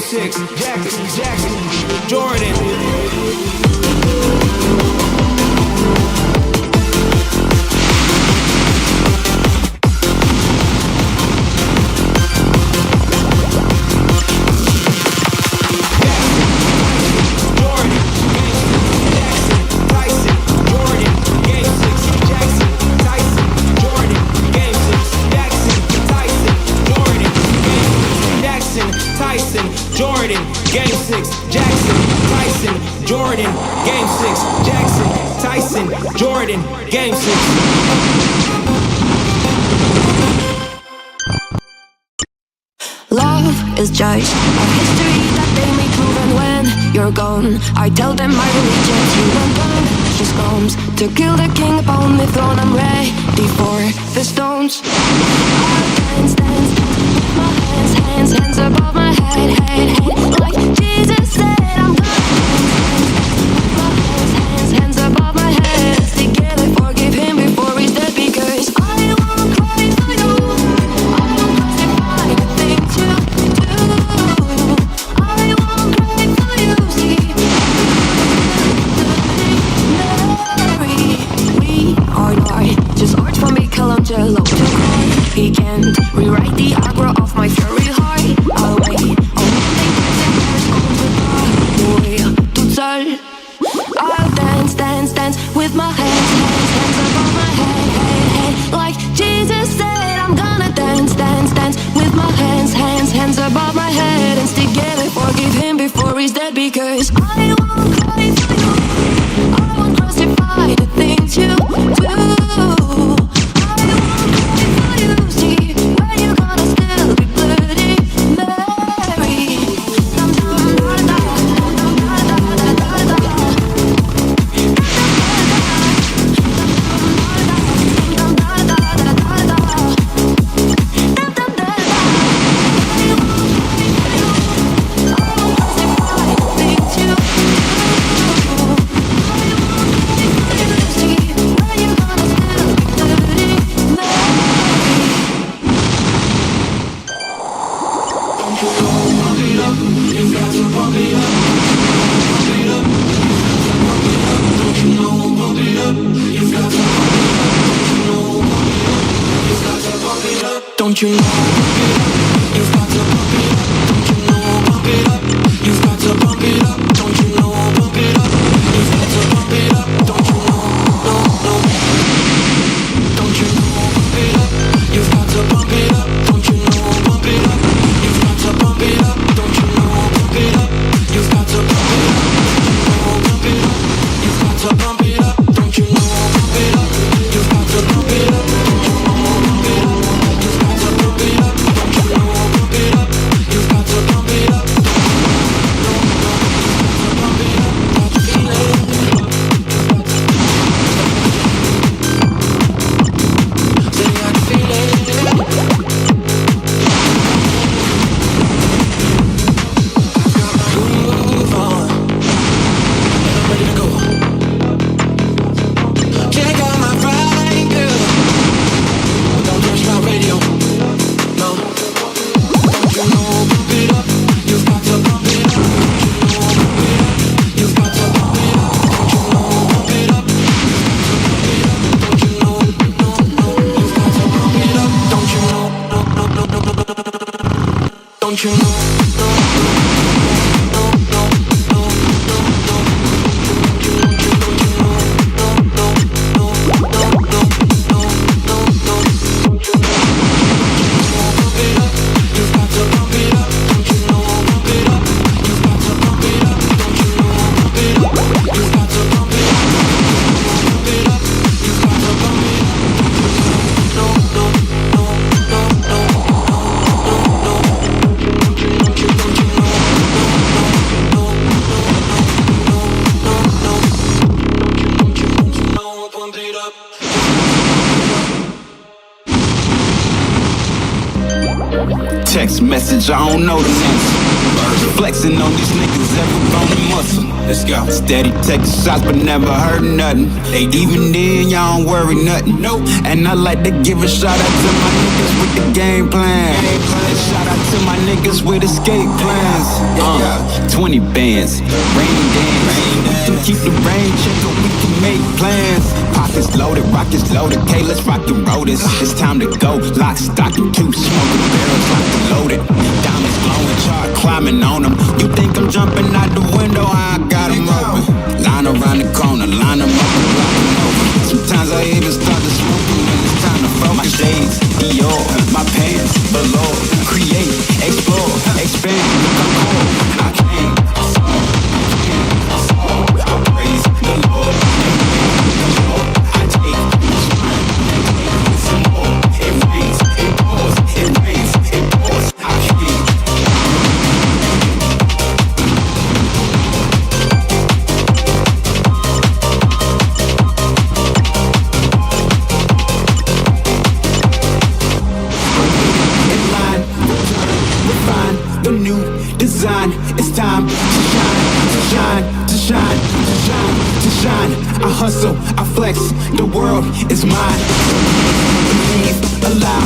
6, Jackson, Jordan. Jordan, Game 6, Jackson, Tyson, Jordan, Game 6, Jackson, Tyson, Jordan, Game 6. Love is just a history that they may prove, and when you're gone, I tell them my religion's human blood. She comes to kill the king upon the throne. I'm ready for the stones. I'll dance, with my hands above my head, like Jesus said. I'm gonna dance, with my hands above my head. Together, forgive him before he's dead, because I won't cry for you. I won't justify the things you do. I won't cry for you. See, Mary, we are not just art from Michelangelo to cry. He can't rewrite the aggro of my furry heart. I'll wait on I'll dance with my hands above my head, like Jesus said. I'm gonna dance with my hands above my head, and together forgive him before he's dead, because I won't cry for you. I won't crucify the things you do. Don't you know, you've got to pump it up. Don't you know, pump it up. You've got to pump it up. Don't you know, pump it up. You've got to pump it up. Don't you know, no. Don't you know, pump it up. You've got to pump it up. Don't you know, pump it up. You've got to pump it up. Don't you know, pump it up. You've got to pump it up. Don't you know, pump it up. You've got to pump it up. Don't you know, pump it up. You've got to pump it up. Text message, I don't know the answer. Flexing on these niggas, every bone and muscle. Let's go. Steady taking shots, but never hurt nothing. They even then, y'all don't worry nothing. Nope. And I like to give a shout out to my niggas with the game plan. And shout out to my niggas with escape plans. 20 bands, rain dance. We can keep the rain check, or we can make plans. Pockets loaded, rockets loaded. Okay, let's rock and roll this. It's time to go. Lock, stock, and two smoking barrels, locked and loaded. Diamonds glowing, chart climbing on them. You think I'm jumping out the window? I got them open. Line around the corner, line them up and rock them over. Sometimes I even start to smoke when it's time to focus. My shades, Dior, my pants, below. Create, explore, expand, concord. I came, I saw, I praise the Lord. I take what's mine, some more. It rains, it pours, it rains, it pours. I came. The new design, it's time to shine, to shine, to shine, to shine, to shine. I hustle, I flex, the world is mine. Believe, allow,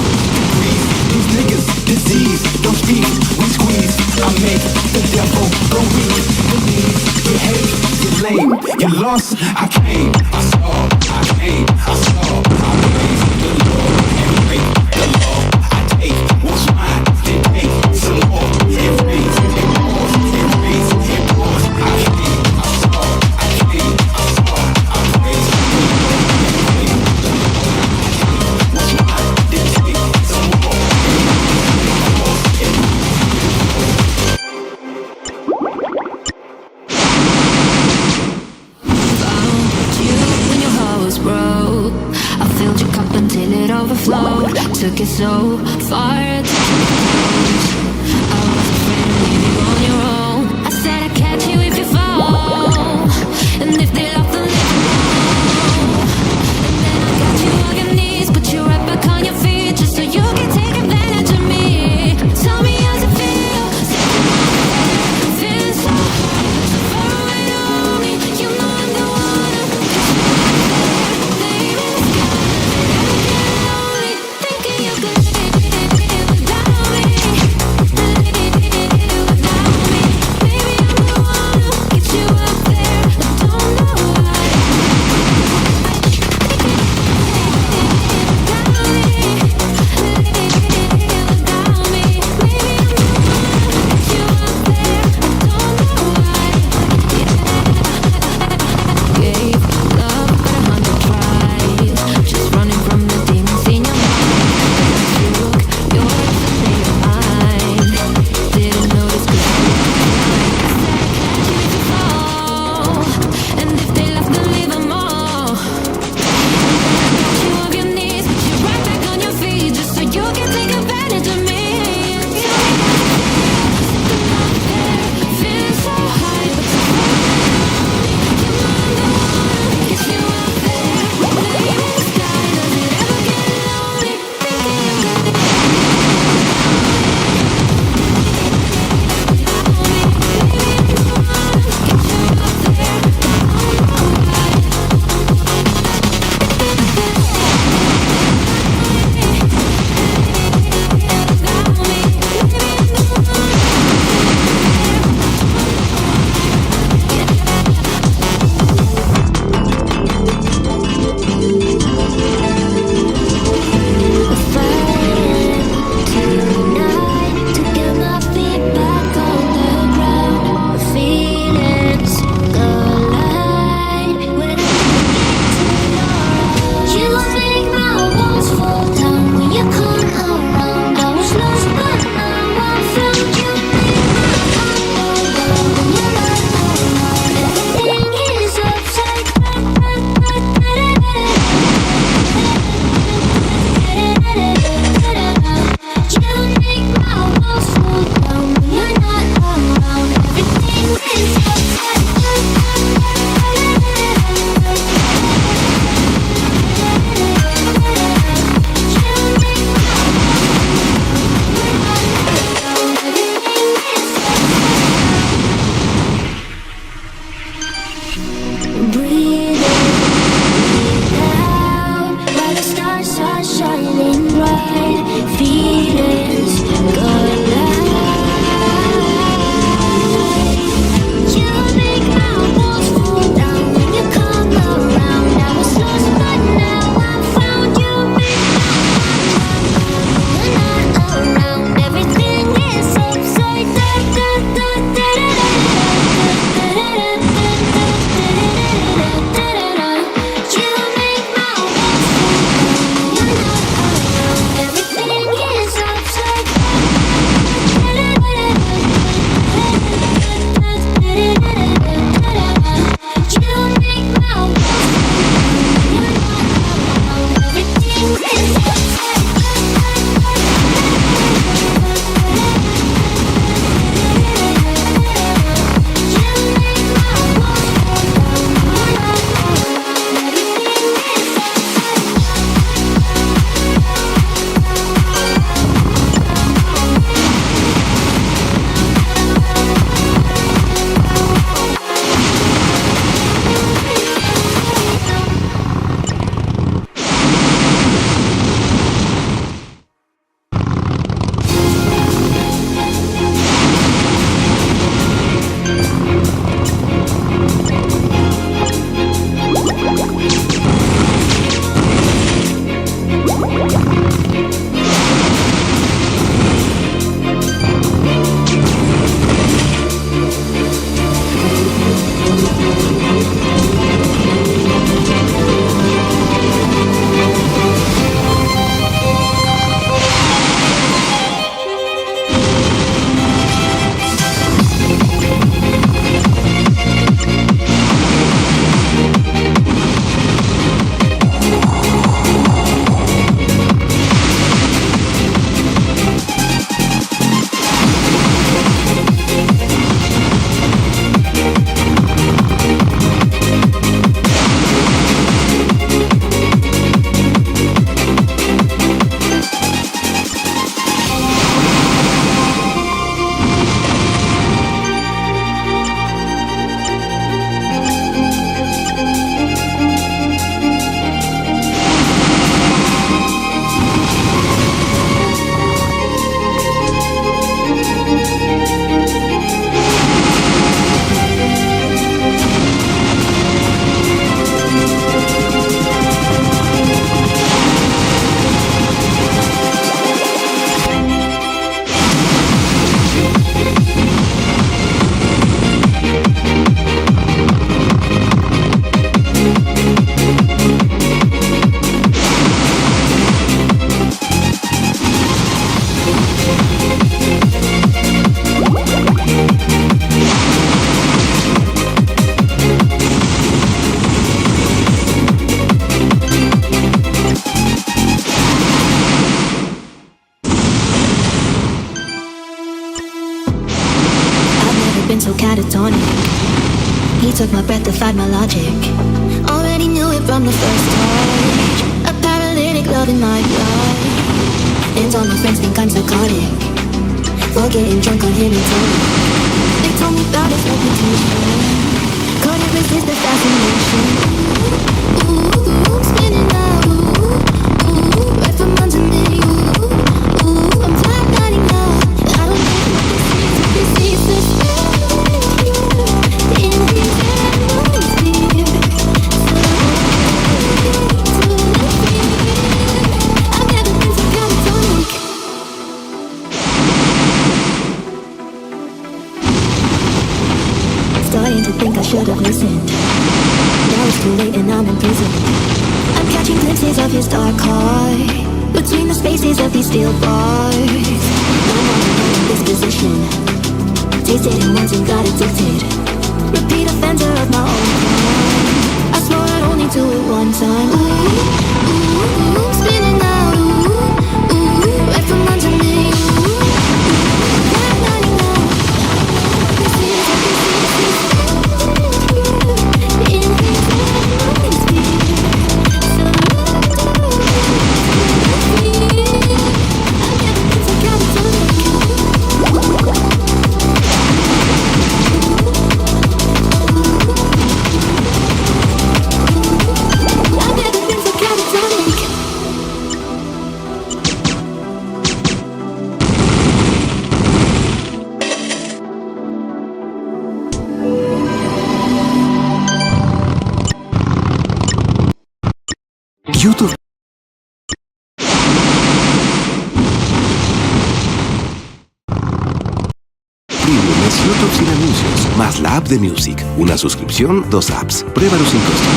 breathe. These niggas, disease, don't speak, we squeeze. I make the devil go weak. Believe, you hate, you're lame, you're lost. I came, I saw, I came, I saw. I praise the Lord and break the law. I take what's mine, they take some more. It rains, it pours, it rains, it pours. I came, I saw, I came, I saw. I praise the Lord and break the law. I take what's mine, they take some more. It pours, it Found you when your heart was broke. I filled your cup until it overflowed. Took it so far to keep it close. I was afraid to leave you on your own. I said I'd catch you if you fall, and if they love, then let you know. And then I got you on your knees, put you right back on your feet, just so you can take advantage of me. Tell me how's it feel? Feeling so far away to hold me. You know I'm the one who maybe it's gonna get lonely, thinking you could live without so catatonic. He took my breath, defied my logic. Already knew it from the first touch. A paralytic love in my blood. And all my friends think I'm psychotic for getting drunk on him and tonic. They told me about his reputation. Couldn't resist the fascination. Ooh, spinning out. Ooh, right from under me. Ooh, I'm flatlining now. I don't know what this is the spell in his atmosphere. I've never been so catatonic. Starting to think I should have listened. Now it's too late and I'm in prison. I'm catching glimpses of his dark heart between the spaces of these steel bars. I'm on in this position. Tasted it once and got addicted. Repeat offender of my own crime. I swore I'd only do it one time. Ooh, spinning out. Ooh, right from under me. YouTube. Premium es YouTube sin anuncios, más la app de Music. Una suscripción, 2 apps. Pruébalo sin costo.